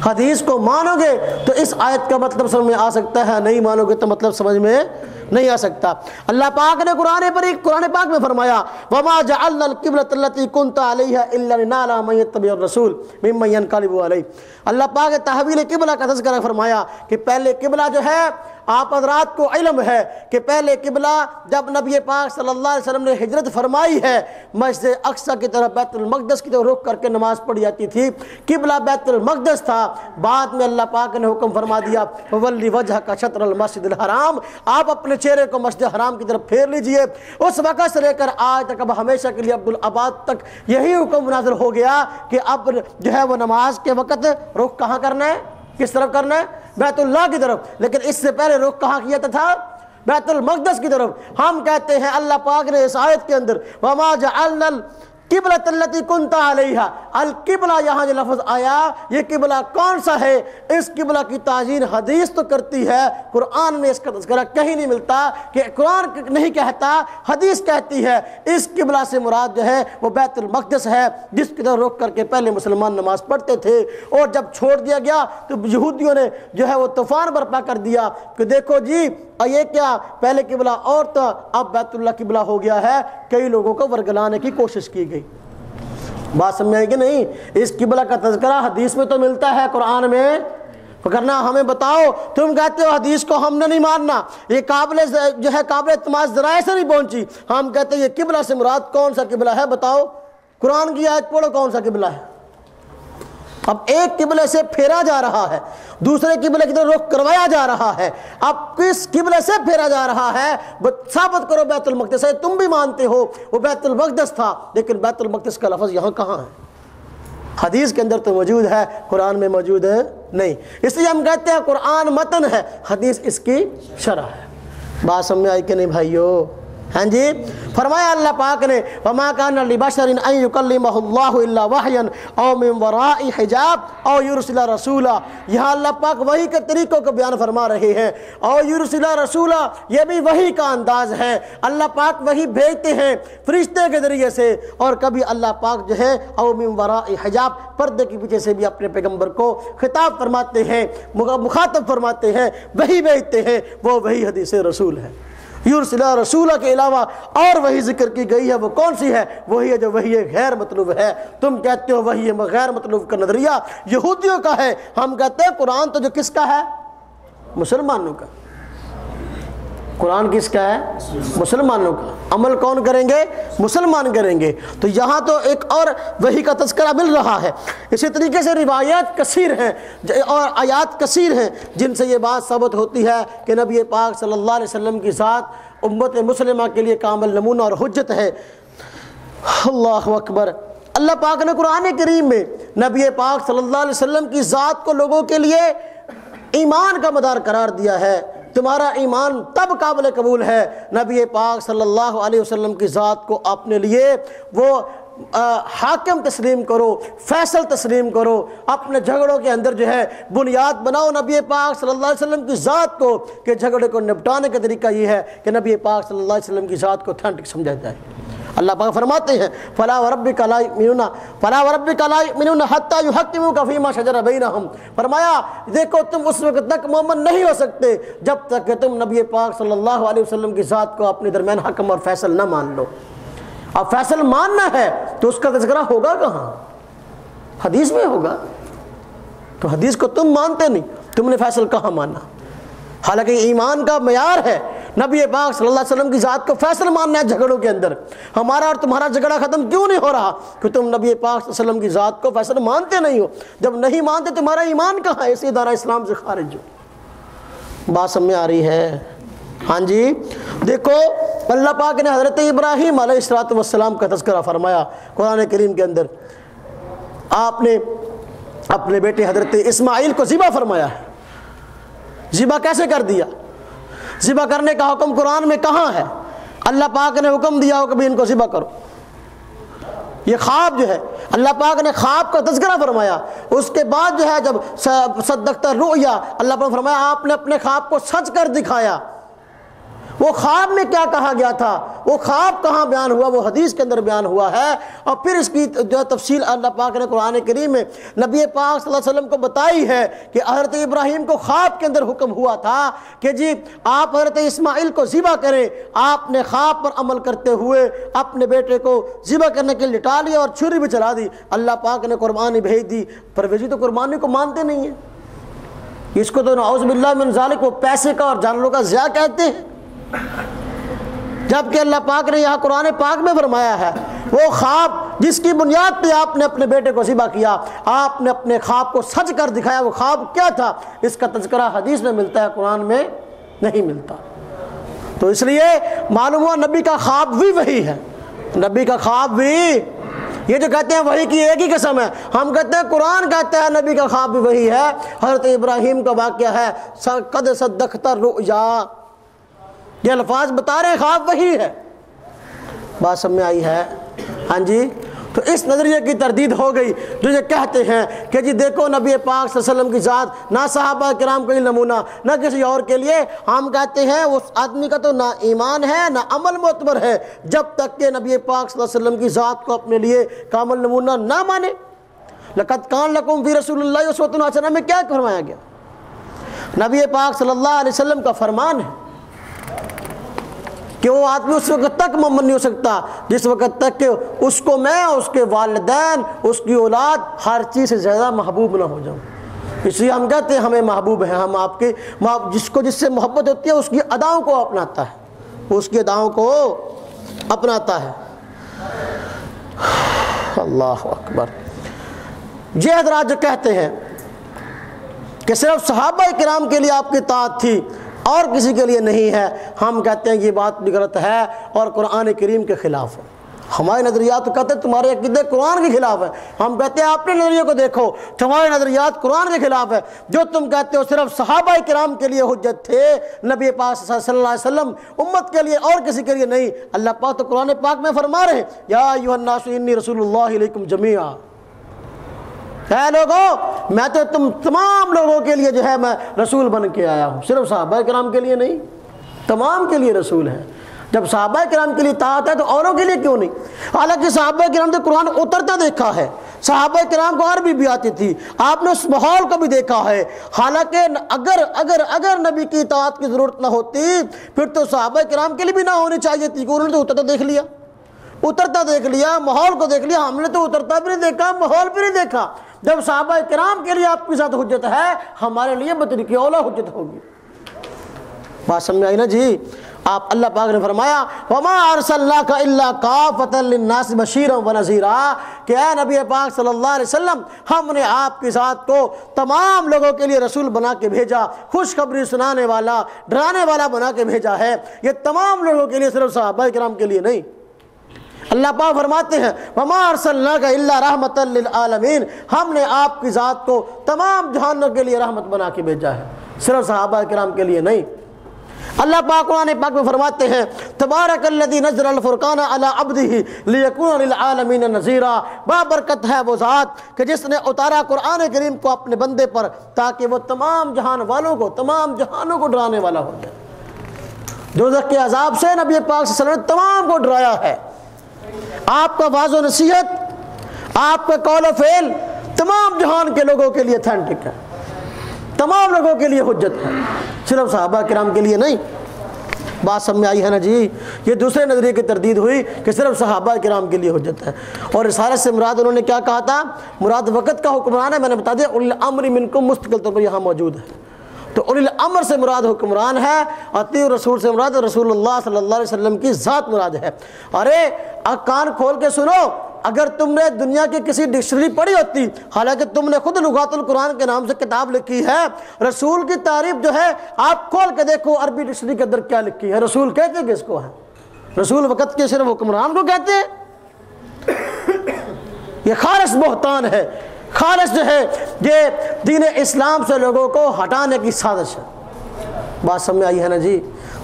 حدیث کو مانو گے تو اس آیت کا مطلب سمجھ میں آ سکتا ہے، نہیں مانو گے تو مطلب سمجھ میں نہیں آ سکتا۔ اللہ پاک نے قرآن پاک میں فرمایا وَمَا جَعَلْنَا الْقِبْلَةَ الَّتِي كُنْتَ عَلَيْهَا إِلَّا لِنَعْلَمَ مَن يَتَّبِعُ الرَّسُولَ مِمَّن يَنقَلِبُ عَلَيْهِ۔ اللہ پاک نے تحویل قبلہ کا تذکرہ فرمایا کہ پہلے قبلہ جو ہے آپ حضرات کو علم ہے کہ پہلے قبلہ جب نبی پاک صلی اللہ علیہ وسلم نے ہجرت فرمائی ہے مسجد اقصی کی طرف بیت المقدس کی طرف رخ کر کے نماز پڑھی جاتی تھی، قبلہ بیت المقدس تھا۔ بعد میں اللہ پاک نے حکم فرما دیا وَوَلِّ وَجْهَكَ شَطْرَ الْمَسْجِدِ الْحَرَامِ، آپ اپنے چہرے کو مسجد حرام کی طرف پھیر لیجئے۔ اس وقت سے لے کر آج تک اب ہمیشہ کے لیے عبدالآباد تک یہی حکم نازل ہو گیا کہ اب جو ہے وہ نماز کے وقت رخ کہاں کرنا ہے؟ کس طرف کرنا ہے؟ بیت اللہ کی طرف، لیکن اس سے پہلے رخ کہاں کیا تھا؟ بیت المقدس کی طرف۔ ہم کہتے ہیں اللہ پاک نے اس آیت کے اندر وَمَا جَعَلْنَا الْقِبْلَةَ الَّتِي كُنْتَ عَلَيْهَا، القبلہ یہاں جو لفظ آیا یہ قبلہ کون سا ہے؟ اس قبلہ کی تعین حدیث تو کرتی ہے، قرآن میں اس کا تذکرہ کہیں نہیں ملتا کہ قرآن نہیں کہتا، حدیث کہتی ہے۔ اس قبلہ سے مراد جو ہے وہ بیت المقدس ہے جس کی طرف رخ کر کے پہلے مسلمان نماز پڑھتے تھے، اور جب چھوڑ دیا گیا تو یہودیوں نے جو ہے وہ طوفان برپا کر دیا کہ دیکھو جی یہ کیا، پہلے قبلہ اور تھا اب بیت اللہ قبلہ ہو گیا ہے، کئی لوگوں کو ورگلانے کی کوشش کی گئی۔ بات سمجھ آئی کہ نہیں؟ اس قبلہ کا تذکرہ حدیث میں تو ملتا ہے، قرآن میں کرنا ہمیں بتاؤ۔ تم کہتے ہو حدیث کو ہم نے نہیں ماننا، یہ قابل اعتماد ذرائع سے نہیں پہنچی۔ ہم کہتے ہیں یہ قبلہ سے مراد کون سا قبلہ ہے بتاؤ، قرآن کی آیت پڑھو کون سا قبلہ ہے۔ اب ایک قبلے سے پھیرا جا رہا ہے، دوسرے قبلے کی طرف رخ کروایا جا رہا ہے، اب کس قبلے سے پھیرا جا رہا ہے ثابت کرو۔ بیت المقدس ہے، تم بھی مانتے ہو وہ بیت المقدس تھا، لیکن بیت المقدس کا لفظ یہاں کہاں ہے؟ حدیث کے اندر تو موجود ہے، قرآن میں موجود ہے نہیں، اس لیے ہم کہتے ہیں قرآن متن ہے، حدیث اس کی شرح ہے۔ بات سمجھ آئی کہ نہیں بھائیو؟ ہاں جی، فرمایا اللہ پاک نے وما کان لبشر ان یکلمہ اللہ الا وحیا او من وراء حجاب او یرسل رسولا. یہاں اللہ پاک وحی کے طریقوں کو بیان فرما رہے ہیں. او یرسل رسولا یہ بھی وحی کا انداز ہے. اللہ پاک وحی بھیجتے ہیں فرشتے کے ذریعے سے، اور کبھی اللہ پاک جو ہے او من وراء حجاب پردے کے پیچھے سے بھی اپنے پیغمبر کو خطاب فرماتے ہیں، مخاطب فرماتے ہیں، وحی بھیجتے ہیں. وہ وہی حدیث رسول ہے. یرسل رسولہ کے علاوہ اور وہی ذکر کی گئی ہے، وہ کون سی ہے؟ وہی ہے جو وہی غیر مطلوب ہے. تم کہتے ہو وہی غیر مطلوب کا نظریہ یہودیوں کا ہے، ہم کہتے ہیں قرآن تو جو کس کا ہے؟ مسلمانوں کا. قرآن کس کا ہے؟ مسلمانوں کا. عمل کون کریں گے؟ مسلمان کریں گے. تو یہاں تو ایک اور وحی کا تذکرہ مل رہا ہے. اسی طریقے سے روایات کثیر ہیں اور آیات کثیر ہیں جن سے یہ بات ثابت ہوتی ہے کہ نبی پاک صلی اللہ علیہ وسلم کی ذات امت مسلمہ کے لیے کامل نمونہ اور حجت ہے. اللہ اکبر. اللہ پاک نے قرآن کریم میں نبی پاک صلی اللہ علیہ وسلم کی ذات کو لوگوں کے لیے ایمان کا مدار قرار دیا ہے. تمہارا ایمان تب قابل قبول ہے نبی پاک صلی اللہ علیہ وسلم کی ذات کو اپنے لیے وہ حاکم تسلیم کرو، فیصل تسلیم کرو. اپنے جھگڑوں کے اندر جو ہے بنیاد بناؤ نبی پاک صلی اللہ علیہ وسلم کی ذات کو، کہ جھگڑے کو نپٹانے کا طریقہ یہ ہے کہ نبی پاک صلی اللہ علیہ وسلم کی ذات کو اوتھینٹک سمجھا جائے. اللہ پاک فرماتے ہیں فلا وربک لا یؤمنون حتی یحکموک فیما شجر بینہم. فرمایا دیکھو تم اس وقت تک مومن نہیں ہو سکتے جب تک کہ تم نبی پاک صلی اللہ علیہ وسلم کی ذات کو اپنے درمیان حکم اور فیصل نہ مان لو. اب فیصل ماننا ہے تو اس کا تذکرہ ہوگا کہاں؟ حدیث میں ہوگا. تو حدیث کو تم مانتے نہیں، تم نے فیصل کہاں مانا؟ حالانکہ ایمان کا معیار ہے نبی پاک صلی اللہ علیہ وسلم کی ذات کو فیصل ماننا ہے جھگڑوں کے اندر. ہمارا اور تمہارا جھگڑا ختم کیوں نہیں ہو رہا؟ کہ تم نبی پاک صلی اللہ علیہ وسلم کی ذات کو فیصل مانتے نہیں ہو. جب نہیں مانتے تمہارا ایمان کہاں ہے؟ اسی دائرہ اسلام سے خارج ہو. بات سمجھ آ رہی ہے؟ ہاں جی. دیکھو اللہ پاک نے حضرت ابراہیم علیہ السلام کا تذکرہ فرمایا قرآن کریم کے اندر. آپ نے اپنے بیٹے حضرت اسماعیل کو ذبح فرمایا ہے. ذبح کیسے کر دیا؟ ذبح کرنے کا حکم قرآن میں کہاں ہے؟ اللہ پاک نے حکم دیا ہو کہ ان کو ذبح کرو. یہ خواب جو ہے اللہ پاک نے خواب کا تذکرہ فرمایا. اس کے بعد جو ہے جب صدقت الرؤیا اللہ پاک نے فرمایا آپ نے اپنے خواب کو سچ کر دکھایا. وہ خواب میں کیا کہا گیا تھا، وہ خواب کہاں بیان ہوا؟ وہ حدیث کے اندر بیان ہوا ہے. اور پھر اس کی جو تفصیل اللہ پاک نے قرآن کریم میں نبی پاک صلی اللہ علیہ وسلم کو بتائی ہے کہ حضرت ابراہیم کو خواب کے اندر حکم ہوا تھا کہ جی آپ حضرت اسماعیل کو ذبح کریں. آپ نے خواب پر عمل کرتے ہوئے اپنے بیٹے کو ذبح کرنے کے لیے لٹا لیا اور چھری بھی چلا دی. اللہ پاک نے قربانی بھیج دی. پرویزی تو قربانی کو مانتے نہیں ہیں. اس کو تو نعوذ باللہ من ذالک وہ پیسے کا اور جانوروں کا ضیاع کہتے ہیں. جبکہ اللہ پاک نے یہاں قرآن پاک میں فرمایا ہے وہ خواب جس کی بنیاد پہ آپ نے اپنے بیٹے کو ذبح کیا، آپ نے اپنے خواب کو سچ کر دکھایا. وہ خواب کیا تھا؟ اس کا تذکرہ حدیث میں ملتا ہے، قرآن میں نہیں ملتا. تو اس لیے معلوم ہوا نبی کا خواب بھی وہی ہے. نبی کا خواب بھی، یہ جو کہتے ہیں وہی کی ایک ہی قسم ہے، ہم کہتے ہیں قرآن کہتا ہے نبی کا خواب بھی وہی ہے. حضرت ابراہیم کا واقعہ ہے قد صدقت الرؤیا، یہ الفاظ بتا رہے ہیں خواب وہی ہے. بات سمجھ میں آئی ہے؟ ہاں جی. تو اس نظریے کی تردید ہو گئی جو یہ کہتے ہیں کہ جی دیکھو نبی پاک صلی اللہ علیہ وسلم کی ذات نہ صحابہ کرام کے لیے نمونہ نہ کسی اور کے لیے. ہم کہتے ہیں اس آدمی کا تو نہ ایمان ہے نہ عمل معتبر ہے جب تک کہ نبی پاک صلی اللہ علیہ وسلم کی ذات کو اپنے لیے کامل نمونہ نہ مانے. لقد کان لکم فی رسول اللہ اسوۃ حسنہ میں کیا فرمایا گیا؟ نبی پاک صلی اللہ علیہ وسلم کا فرمان ہے کہ وہ آدمی اس وقت تک مومن نہیں ہو سکتا جس وقت تک کہ اس کو میں، اس کے والدین، اس کی اولاد ہر چیز سے زیادہ محبوب نہ ہو جاؤں. اس لیے ہم کہتے ہیں ہمیں محبوب ہیں. ہم آپ کے جس سے محبت ہوتی ہے اس کی اداؤں کو اپناتا ہے، اس کی اداؤں کو اپناتا ہے. اللہ اکبر. یہ حضرات جو کہتے ہیں کہ صرف صحابہ کرام کے لیے آپ کی اطاعت تھی اور کسی کے لیے نہیں ہے، ہم کہتے ہیں یہ بات بھی غلط ہے اور قرآن کریم کے خلاف ہے. ہمارے نظریات تو کہتے ہیں تمہارے عقیدے قرآن کے خلاف ہے. ہم کہتے ہیں اپنے نظریے کو دیکھو، تمہارے نظریات قرآن کے خلاف ہے. جو تم کہتے ہو صرف صحابہ کرام کے لیے حجت تھے، نبی پاک صلی اللہ علیہ وسلم امت کے لیے اور کسی کے لیے نہیں. اللہ پاک تو قرآن پاک میں فرما رہے ہیں یا ایھا الناس انی رسول اللہ الیکم جمیعا، اے لوگوں میں تو تم تمام لوگوں کے لیے جو ہے میں رسول بن کے آیا ہوں، صرف صحابہ کرام کے لیے نہیں، تمام کے لیے رسول ہے. جب صحابہ کرام کے لیے اطاعت ہے تو اوروں کے لیے کیوں نہیں؟ حالانکہ صحابہ کرام نے قرآن اترتا دیکھا ہے، صحابہ کرام کو عربی بھی آتی تھی، آپ نے اس ماحول کو بھی دیکھا ہے. حالانکہ اگر نبی کی اطاعت کی ضرورت نہ ہوتی پھر تو صحابہ کرام کے لیے بھی نہ ہونی چاہیے تھی، کہ انہوں نے تو اترتا دیکھ لیا، ماحول کو دیکھ لیا. ہم نے تو اترتا بھی نہیں دیکھا، ماحول بھی نہیں دیکھا. جب صحابہ کرام کے لیے آپ کے ساتھ حجت ہے، ہمارے لیے بطریق اولا حجت ہوگی. بات سمجھ آئی نا جی؟ آپ اللہ پاک نے فرمایا وَمَا أَرْسَلْنَاكَ إِلَّا كَافَةً لِلنَّاسِ بَشِيرًا وَنَذِيرًا، کہ اے نبی پاک صلی اللہ علیہ وسلم ہم نے آپ کی ذات کو تمام لوگوں کے لیے رسول بنا کے بھیجا، خوشخبری سنانے والا، ڈرانے والا بنا کے بھیجا ہے. یہ تمام لوگوں کے لیے، صرف صحابہ کرام کے لیے نہیں. اللہ پاک فرماتے ہیں وَمَا أَرْسَلْنَاكَ إِلَّا رَحْمَةً لِلْعَالَمِينَ، ہم نے آپ کی ذات کو تمام جہانوں کے لیے رحمت بنا کے بھیجا ہے، صرف صحابہ کرام کے لیے نہیں. اللہ پاک قرآن پاک میں فرماتے ہیں تبارک الذی نزل الفرقان علی عبدہ لیکون للعالمین نذیرا، بابرکت ہے وہ ذات کہ جس نے اتارا قرآن کریم کو اپنے بندے پر تاکہ وہ تمام جہان والوں کو، تمام جہانوں کو ڈرانے والا ہو جائے. دوزخ کے عذاب سے نبی پاک صلی اللہ علیہ وسلم نے تمام کو ڈرایا ہے. آپ کا واعظ و نصیحت، آپ کا قول و فعل تمام جہان کے لوگوں کے لیے اتھینٹک ہے، تمام لوگوں کے لیے حجت ہے، صرف صحابہ کرام کے لیے نہیں. بات سمجھ آئی ہے نا جی؟ یہ دوسرے نظریے کی تردید ہوئی کہ صرف صحابہ کرام کے لیے حجت ہے. اور رسالت سے مراد انہوں نے کیا کہا تھا؟ مراد وقت کا حکمران ہے. میں نے بتا دیا اولی الامر منکم مستقل طور پر یہاں موجود ہے. تو اولی الامر سے مراد حکمران ہے، اطیعوا الرسول سے مراد رسول اللہ صلی اللہ علیہ وسلم کی ذات مراد ہے. ارے کان کھول کے سنو، اگر تم نے دنیا کی کسی ڈکشنری پڑھی ہوتی، حالانکہ تم نے خود لغات القرآن کے نام سے کتاب لکھی ہے، رسول کی تعریف جو ہے آپ کھول کے دیکھو عربی ڈکشنری کے اندر کیا لکھی ہے. رسول کہتے کس کو ہے؟ رسول وقت کے صرف حکمران کو کہتے ہیں. یہ خالص بہتان ہے، خالص جو ہے یہ دین اسلام سے لوگوں کو ہٹانے کی سازش ہے. بات سمجھ آئی ہے نا جی؟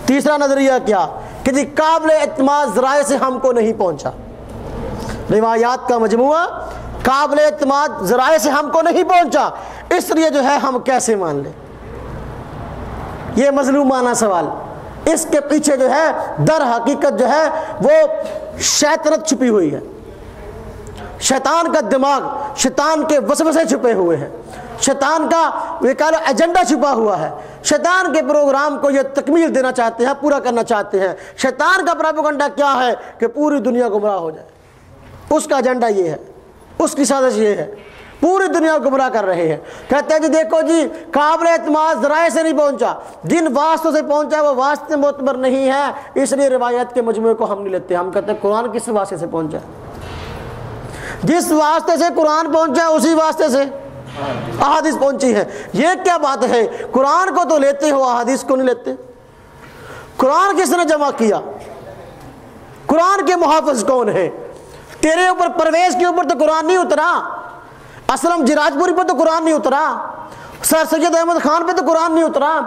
تیسرا نظریہ کیا کہ جی قابل اعتماد ذرائع سے ہم کو نہیں پہنچا. روایات کا مجموعہ قابل اعتماد ذرائع سے ہم کو نہیں پہنچا، اس لیے جو ہے ہم کیسے مان لیں؟ یہ مظلومانہ سوال. اس کے پیچھے جو ہے در حقیقت جو ہے وہ شیطنت چھپی ہوئی ہے. شیطان کا دماغ، شیطان کے وسوسے چھپے ہوئے ہیں، شیطان کا یہ کہہ لو ایجنڈا چھپا ہوا ہے. شیطان کے پروگرام کو یہ تکمیل دینا چاہتے ہیں، پورا کرنا چاہتے ہیں. شیطان کا پروپیگنڈا کیا ہے؟ کہ پوری دنیا گمراہ ہو جائے. اس کا ایجنڈا یہ ہے، اس کی سازش یہ ہے. پوری دنیا کو گمراہ کر رہے ہیں. کہتے ہیں جی دیکھو جی قابل اعتماد ذرائع سے نہیں پہنچا، جن واسطوں سے پہنچا وہ واسطے معتبر نہیں ہے، اس لیے روایت کے مجموعے کو ہم نہیں لیتے. ہم کہتے ہیں قرآن کس واسطے سے پہنچا؟ جس واسطے سے قرآن پہنچا اسی واسطے سے احادیث پہنچی ہے. یہ کیا بات ہے؟ قرآن کو تو لیتے ہو، احادیث کو نہیں لیتے. قرآن کس نے جمع کیا؟ قرآن کے محافظ کون ہیں؟ تیرے اوپر پرویز کے اوپر تو قرآن نہیں اترا، اسلم جراج پوری پہ تو قرآن نہیں اترا، سر سید احمد خان پہ تو قرآن نہیں اترا.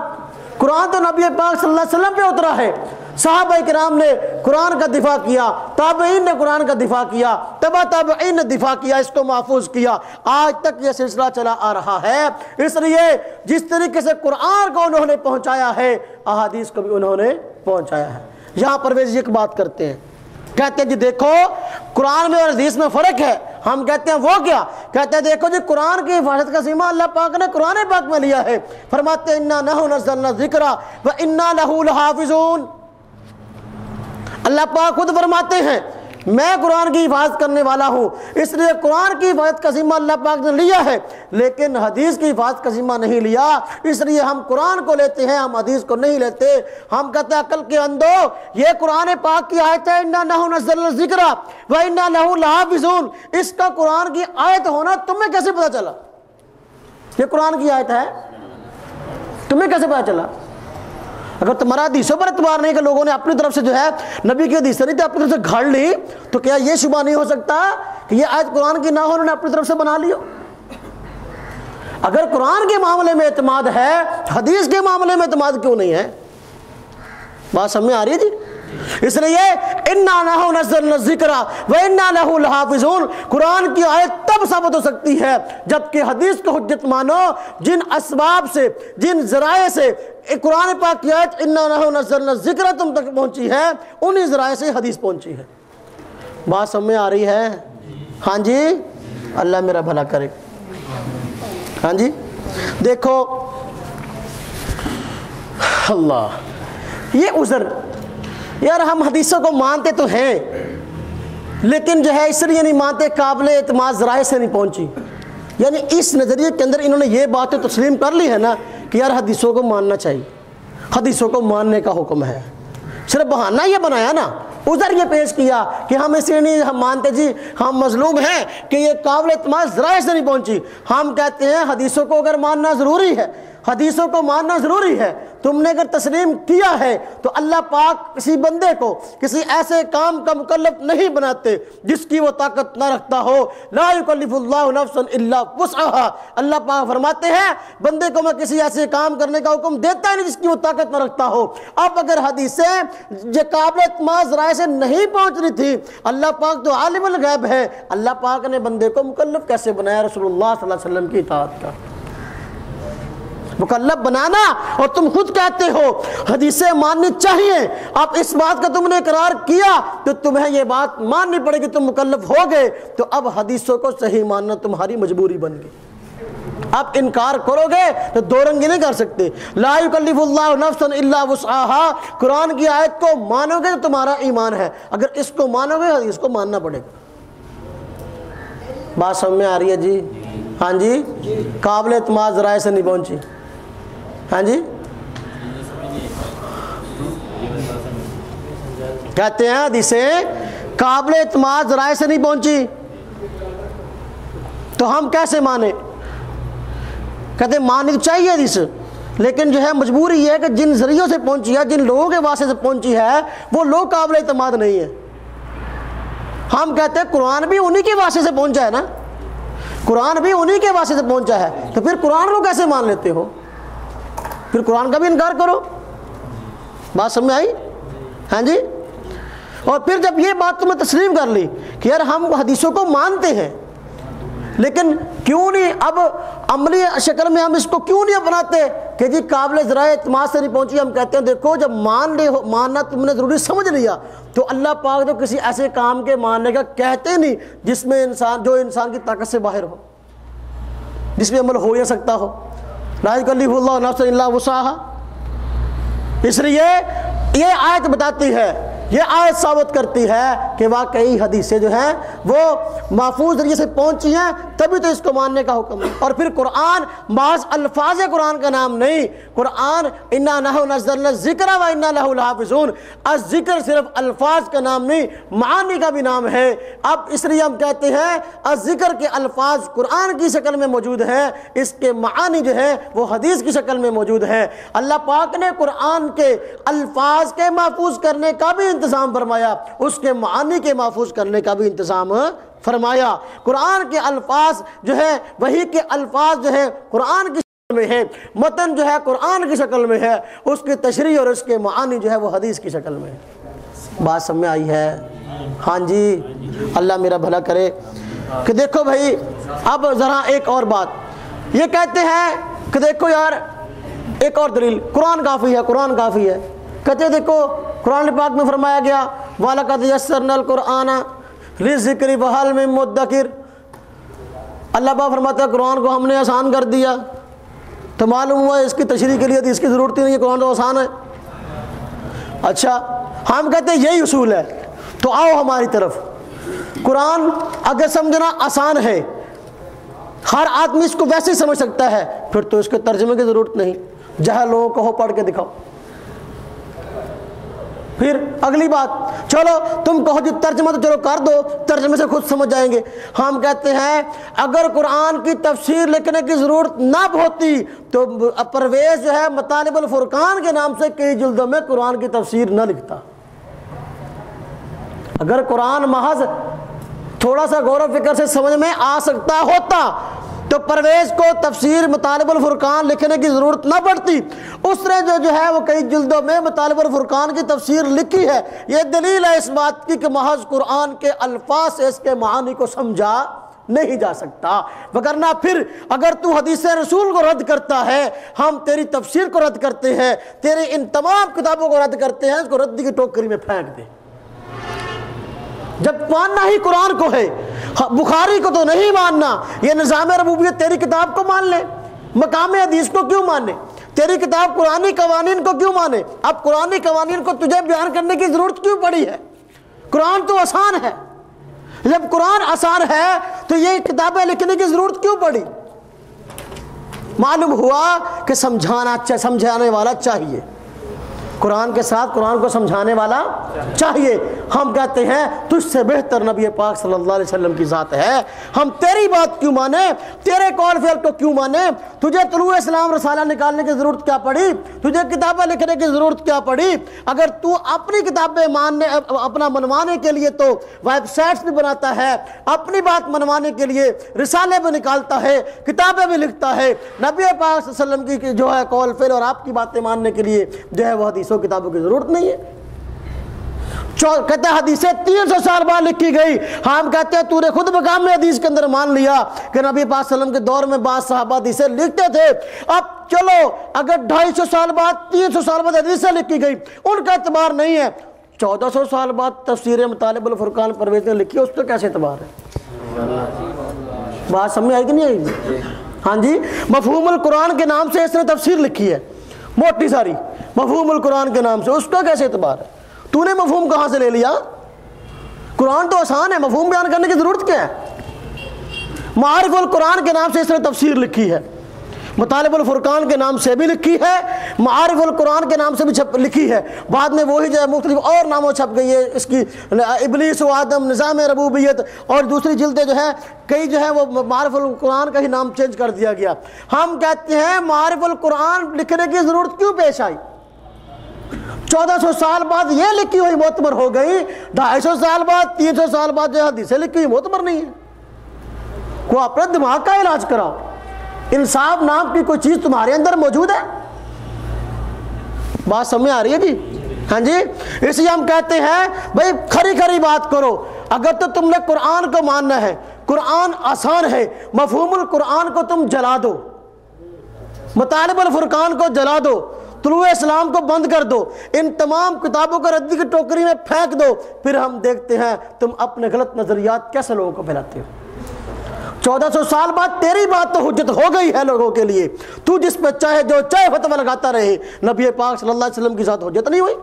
قرآن تو نبی پاک صلی اللہ علیہ وسلم پہ اترا ہے. صحابہ کرام نے قرآن کا دفاع کیا، تابعین نے قرآن کا دفاع کیا، تبع تابعین نے دفاع کیا، اس کو محفوظ کیا. آج تک یہ سلسلہ چلا آ رہا ہے. اس لیے جس طریقے سے قرآن کو انہوں نے پہنچایا ہے، احادیث کو بھی انہوں نے پہنچایا ہے. یہاں پرویز ایک بات کرتے ہیں، کہتے ہیں جی دیکھو قرآن میں اور حدیث میں فرق ہے. ہم کہتے ہیں وہ کیا؟ کہتے ہیں دیکھو جی قرآن کی حفاظت کا ذمہ اللہ پاک نے قرآن پاک میں لیا ہے. فرماتے ہیں انا نحن نزلنا الذکر وانا لہ لحافظون. اللہ پاک خود فرماتے ہیں میں قرآن کی حفاظت کرنے والا ہوں، اس لیے قرآن کی حفاظت کا ذمہ اللہ پاک نے لیا ہے، لیکن حدیث کی حفاظت کا ذمہ نہیں لیا. اس لیے ہم قرآن کو لیتے ہیں، ہم حدیث کو نہیں لیتے. ہم کہتے ہیں عقل کے اندھو، یہ قرآن پاک کی آیت ہے انا نحن نزلنا الذکر وانا لہ لحافظون. اس کا قرآن کی آیت ہونا تمہیں کیسے پتا چلا؟ یہ قرآن کی آیت ہے، تمہیں کیسے پتا چلا؟ اگر تمہارا حدیثوں پر اعتبار نہیں کہ لوگوں نے اپنی طرف سے جو ہے نبی کی حدیث نہیں تھی اپنی طرف سے گھڑ لی، تو کیا یہ شبہ نہیں ہو سکتا کہ یہ آیت قرآن کی نہ ہو، انہوں نے اپنی طرف سے بنا لی ہو؟ اگر قرآن کے معاملے میں اعتماد ہے، حدیث کے معاملے میں اعتماد کیوں نہیں ہے؟ بات سمجھ میں آ رہی ہے جی؟ اس لیے اِنَّا نَحْنُ نَزَّلْنَا الذِّكْرَ وَإِنَّا لَهُ لَحَافِظُونَ، قرآن کی آیت تب ثابت ہو سکتی ہے جبکہ حدیث کو حجت مانو، جن اسباب سے، جن ذرائع سے قرآن پاک کی آیت اِنَّا نَحْنُ نَزَّلْنَا الذِّكْرَ تم تک پہنچی ہے، انہی ذرائع سے حدیث پہنچی ہے۔ بات سمجھ میں آ رہی ہے؟ ہاں جی، اللہ میرا بھلا کرے۔ ہاں جی، دیکھو اللہ، یہ عذر، یار ہم حدیثوں کو مانتے تو ہیں لیکن جو ہے اس لیے نہیں مانتے قابل اعتماد ذرائع سے نہیں پہنچی، یعنی اس نظریے کے اندر انہوں نے یہ باتیں تسلیم کر لی ہے نا کہ یار حدیثوں کو ماننا چاہیے، حدیثوں کو ماننے کا حکم ہے، صرف بہانہ یہ بنایا نا، عذر یہ پیش کیا کہ ہم اس لیے نہیں ہم مانتے جی ہم مظلوم ہیں کہ یہ قابل اعتماد ذرائع سے نہیں پہنچی، ہم کہتے ہیں حدیثوں کو اگر ماننا ضروری ہے، حدیثوں کو ماننا ضروری ہے، تم نے اگر تسلیم کیا ہے تو اللہ پاک کسی بندے کو کسی ایسے کام کا مکلف نہیں بناتے جس کی وہ طاقت نہ رکھتا ہو، لا یکلف اللہ نفسا الا وسعها، اللہ پاک فرماتے ہیں بندے کو میں کسی ایسے کام کرنے کا حکم دیتا ہی نہیں جس کی وہ طاقت نہ رکھتا ہو۔ اب اگر حدیثیں جو قابل اعتماد ذرائع سے نہیں پہنچ رہی تھی، اللہ پاک تو عالم الغیب ہے، اللہ پاک نے بندے کو مکلف کیسے بنایا رسول اللہ صلی اللہ علیہ وسلم کی اطاعت کا؟ مکلف بنانا، اور تم خود کہتے ہو حدیثیں ماننی چاہیے، اب اس بات کا تم نے اقرار کیا تو تمہیں یہ بات ماننی پڑے گی، تم مکلف ہو گئے تو اب حدیثوں کو صحیح ماننا تمہاری مجبوری بن گئی۔ اب انکار کرو گے تو دو رنگی نہیں کر سکتے، لا یکلف اللہ نفسا الا وسعها، قرآن کی آیت کو مانو گے تو تمہارا ایمان ہے، اگر اس کو مانو گے حدیث کو ماننا پڑے گا۔ بات سمجھ میں آ رہی ہے جی؟ ہاں جی، قابل اعتماد ذرائع سے نہیں پہنچی، ہاں جی، کہتے ہیں حدیثیں قابل اعتماد ذرائع سے نہیں پہنچی تو ہم کیسے مانیں؟ کہتے ہیں ماننی تو چاہیے حدیث، لیکن جو ہے مجبوری یہ ہے کہ جن ذریعوں سے پہنچی ہے، جن لوگوں کے واسطے سے پہنچی ہے، وہ لوگ قابل اعتماد نہیں ہے۔ ہم کہتے ہیں قرآن بھی انہی کے واسطے سے پہنچا ہے نا، قرآن بھی انہی کے واسطے سے پہنچا ہے، تو پھر قرآن کو کیسے مان لیتے ہو؟ پھر قرآن کا بھی انکار کرو۔ بات سمجھ آئی؟ ہاں جی، اور پھر جب یہ بات تمہیں تسلیم کر لی کہ یار ہم حدیثوں کو مانتے ہیں لیکن کیوں نہیں اب عملی شکل میں ہم اس کو کیوں نہیں اپناتے کہ جی قابل ذرائع اعتماد سے نہیں پہنچی، ہم کہتے ہیں دیکھو جب ماننا تم نے ضروری سمجھ لیا تو اللہ پاک تو کسی ایسے کام کے ماننے کا کہتے نہیں جس میں جو انسان کی طاقت سے باہر ہو، جس میں عمل ہو یا سکتا ہو، لا یکلف اللہ نفسا الا وسعها۔ اس لیے یہ آیت بتاتی ہے، یہ آیت ثابت کرتی ہے کہ واقعی حدیثیں جو ہیں وہ محفوظ ذریعے سے پہنچی ہیں، تبھی تو اس کو ماننے کا حکم ہے۔ اور پھر قرآن بعض الفاظ قرآن کا نام نہیں، قرآن انا نحن نزلنا الذکر و انا لہ لحافظون، الذکر صرف الفاظ کا نام نہیں، معانی کا بھی نام ہے۔ اب اس لیے ہم کہتے ہیں الذکر کے الفاظ قرآن کی شکل میں موجود ہیں، اس کے معانی جو ہے وہ حدیث کی شکل میں موجود ہے۔ اللہ پاک نے قرآن کے الفاظ کے محفوظ کرنے کا بھی انتظام فرمایا، اس کے معانی کے محفوظ کرنے کا بھی انتظام فرمایا۔ قرآن کے الفاظ جو ہے وحی کے الفاظ جو ہے قرآن کی شکل میں ہے، متن جو ہے قرآن کی شکل میں ہے، اس کی تشریح اور اس کے معانی جو ہے وہ حدیث کی شکل میں ہے۔ بات سمجھ میں آئی ہے؟ ہاں جی، اللہ میرا بھلا کرے۔ کہ دیکھو بھائی اب ذرا ایک اور بات، یہ کہتے ہیں کہ دیکھو یار ایک اور دلیل، قرآن کافی ہے، قرآن کافی ہے۔ کہتے ہیں دیکھو قرآن پاک میں فرمایا گیا وَلَقَدْ يَسَّرْنَا الْقُرْآنَ لِلذِّكْرِ فَهَلْ مِن مُدَّكِرٍ، اللہ پاک فرماتا ہے قرآن کو ہم نے آسان کر دیا، تو معلوم ہوا اس کی تشریح کے لیے اس کی ضرورت ہی نہیں ہے، قرآن تو آسان ہے۔ اچھا ہم کہتے ہیں یہی اصول ہے، تو آؤ ہماری طرف، قرآن اگر سمجھنا آسان ہے، ہر آدمی اس کو ویسے ہی سمجھ سکتا ہے، پھر تو اس کے ترجمے کی ضرورت نہیں، جہاں لوگوں کو ہو پڑھ کے دکھاؤ۔ پھر اگلی بات، چلو تم کہو جی ترجمہ تو چلو کر دو، ترجمے سے خود سمجھ جائیں گے۔ ہم کہتے ہیں اگر قرآن کی تفسیر لکھنے کی ضرورت نہ ہوتی تو پرویز جو ہے مطالب الفرقان کے نام سے کئی جلدوں میں قرآن کی تفسیر نہ لکھتا۔ اگر قرآن محض تھوڑا سا غور و فکر سے سمجھ میں آ سکتا ہوتا تو پرویز کو تفسیر مطالب الفرقان لکھنے کی ضرورت نہ پڑتی۔ اس نے جو ہے وہ کئی جلدوں میں مطالب الفرقان کی تفسیر لکھی ہے۔ یہ دلیل ہے اس بات کی کہ محض قرآن کے الفاظ سے اس کے معانی کو سمجھا نہیں جا سکتا، وگرنہ پھر اگر تو حدیث رسول کو رد کرتا ہے، ہم تیری تفسیر کو رد کرتے ہیں، تیرے ان تمام کتابوں کو رد کرتے ہیں، اس کو ردی کی ٹوکری میں پھینک دے۔ جب ماننا ہی قرآن کو ہے، بخاری کو تو نہیں ماننا، یہ نظام ربوبیت تیری کتاب کو مان لے، مقام حدیث کو کیوں مانے؟ تیری کتاب قرآنی قوانین کو کیوں مانے؟ اب قرآنی قوانین کو تجھے بیان کرنے کی ضرورت کیوں پڑی ہے؟ قرآن تو آسان ہے۔ جب قرآن آسان ہے تو یہ کتابیں لکھنے کی ضرورت کیوں پڑی؟ معلوم ہوا کہ سمجھانے والا چاہیے، قرآن کے ساتھ قرآن کو سمجھانے والا چاہیے۔ ہم کہتے ہیں تجھ سے بہتر نبی پاک صلی اللہ علیہ وسلم کی ذات ہے، ہم تیری بات کیوں مانیں، تیرے قول فعل کو کیوں مانیں؟ تجھے طلوع اسلام رسالہ نکالنے کی ضرورت کیا پڑی؟ تجھے کتابیں لکھنے کی ضرورت کیا پڑی؟ اگر تو اپنی کتابیں اپنا منوانے کے لیے تو ویب سائٹس بھی بناتا ہے، اپنی بات منوانے کے لیے رسالے بھی نکالتا ہے، کتابیں بھی لکھتا ہے، نبی پاک صلی اللہ علیہ وسلم کی جو ہے قول فعل اور آپ کی باتیں ماننے کے لیے جو ہے وہ حدیثوں کتابوں کی ضرورت نہیں ہے۔ کہتے ہیں حدیثیں 300 سال بعد لکھی گئی، ہم کہتے ہیں تو نے خود مقام میں حدیث کے اندر مان لیا کہ نبی پاک صلی اللہ علیہ وسلم کے دور میں بعض صحابہ حدیثیں لکھتے تھے۔ اب چلو اگر 250 سال بعد 300 سال بعد حدیثیں لکھی گئی ان کا اعتبار نہیں ہے، 1400 سال بعد تفسیر مطالب الفرقان پرویز نے لکھی ہے، اس کا کیسے اعتبار ہے؟ بات سمجھ آئی کہ نہیں آئی؟ ہاں جی، مفہوم القرآن کے نام سے اس نے تفسیر لکھی ہے موٹی ساری، مفہوم القرآن کے نام سے، اس کا کیسے اعتبار ہے؟ تو نے مفہوم کہاں سے لے لیا؟ قرآن تو آسان ہے، مفہوم بیان کرنے کی ضرورت کیا ہے؟ معارف القرآن کے نام سے اس نے تفسیر لکھی ہے، مطالب الفرقان کے نام سے بھی لکھی ہے، معارف القرآن کے نام سے بھی لکھی ہے، بعد میں وہی جو ہے مختلف اور ناموں چھپ گئی ہے اس کی، ابلیس و آدم، نظام ربوبیت، اور دوسری جلدیں جو ہے کئی جو ہے وہ معارف القرآن کا ہی نام چینج کر دیا گیا۔ ہم کہتے ہیں معارف القرآن لکھنے کی ضرورت کیوں پیش آئی؟ 1400 سال بعد یہ لکھی ہوئی معتبر ہو گئی، 250 سال بعد 300 سال بعد جو حدیثیں لکھی ہوئی معتبر نہیں ہے۔ کو اپنے دماغ کا علاج کراؤ، انصاف نام کی کوئی چیز تمہارے اندر موجود ہے؟ بات سمجھ آ رہی ہے جی؟ ہاں جی، اس لیے ہم کہتے ہیں بھائی کھری کھری بات کرو۔ اگر تو تم نے قرآن کو ماننا ہے، قرآن آسان ہے، مفہوم القرآن کو تم جلا دو، مطالب الفرقان کو جلا دو، طلوع اسلام کو بند کر دو، ان تمام کتابوں کو ردی کی ٹوکری میں پھینک دو، پھر ہم دیکھتے ہیں تم اپنے غلط نظریات کیسے لوگوں کو پھیلاتے ہو۔ 1400 سال بعد تیری بات تو حجت ہو گئی ہے لوگوں کے لیے، تو جس پہ چاہے جو چاہے فتویٰ لگاتا رہے، نبی پاک صلی اللہ علیہ وسلم کی ذات حجت نہیں ہوئی۔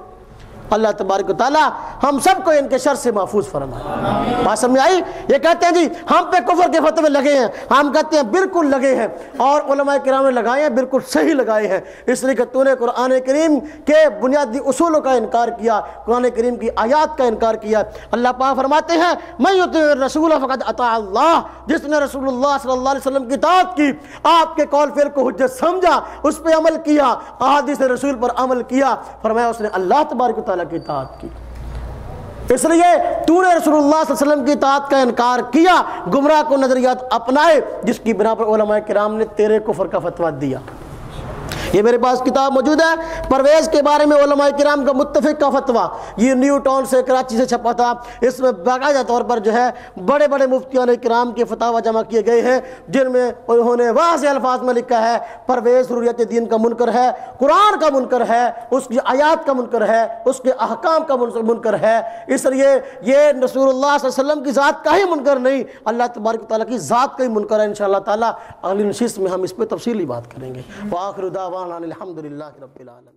اللہ تبارک و تعالیٰ ہم سب کو ان کے شر سے محفوظ فرمائے۔ بات سمجھ آئی؟ یہ کہتے ہیں جی ہم پہ کفر کے فتوے لگے ہیں، ہم کہتے ہیں بالکل لگے ہیں، اور علماء کرام نے لگائے ہیں، بالکل صحیح لگائے ہیں، اس لیے کہ تو نے قرآن کریم کے بنیادی اصولوں کا انکار کیا، قرآن کریم کی آیات کا انکار کیا۔ اللہ پاک فرماتے ہیں من یطیع الرسول فقد اطاع اللہ، جس نے رسول اللہ صلی اللہ علیہ وسلم کی اطاعت کی، آپ کے قول فعل کو حجت سمجھا، اس پہ عمل کیا، احادیث رسول پر عمل کیا، فرمایا اس نے اللہ تبارک و تعالیٰ کی اطاعت کی۔ اس لیے تو نے رسول اللہ صلی اللہ علیہ وسلم کی اطاعت کا انکار کیا، گمراہ کو نظریات اپنائے، جس کی بنا پر علماء کرام نے تیرے کفر کا فتویٰ دیا۔ یہ میرے پاس کتاب موجود ہے، پرویز کے بارے میں علماء کرام کا متفق کا فتویٰ، یہ نیو ٹاؤن سے کراچی سے چھپا تھا۔ اس میں باقاعدہ طور پر جو ہے بڑے بڑے مفتیان کرام کے فتاویٰ جمع کیے گئے ہیں، جن میں انہوں نے واضح الفاظ میں لکھا ہے پرویز ضروریت دین کا منکر ہے، قرآن کا منکر ہے، اس کی آیات کا منکر ہے، اس کے احکام کا منکر ہے۔ اس لیے یہ رسول اللہ صلی اللہ علیہ وسلم کی ذات کا ہی منکر نہیں، اللہ تبارک و تعالیٰ کی ذات کا ہی منکر ہے۔ انشاءاللہ تعالیٰ اگلی نشست میں ہم اس پہ تفصیلی بات کریں گے۔ وآخر دعوانا الحمدللہ رب العالمین۔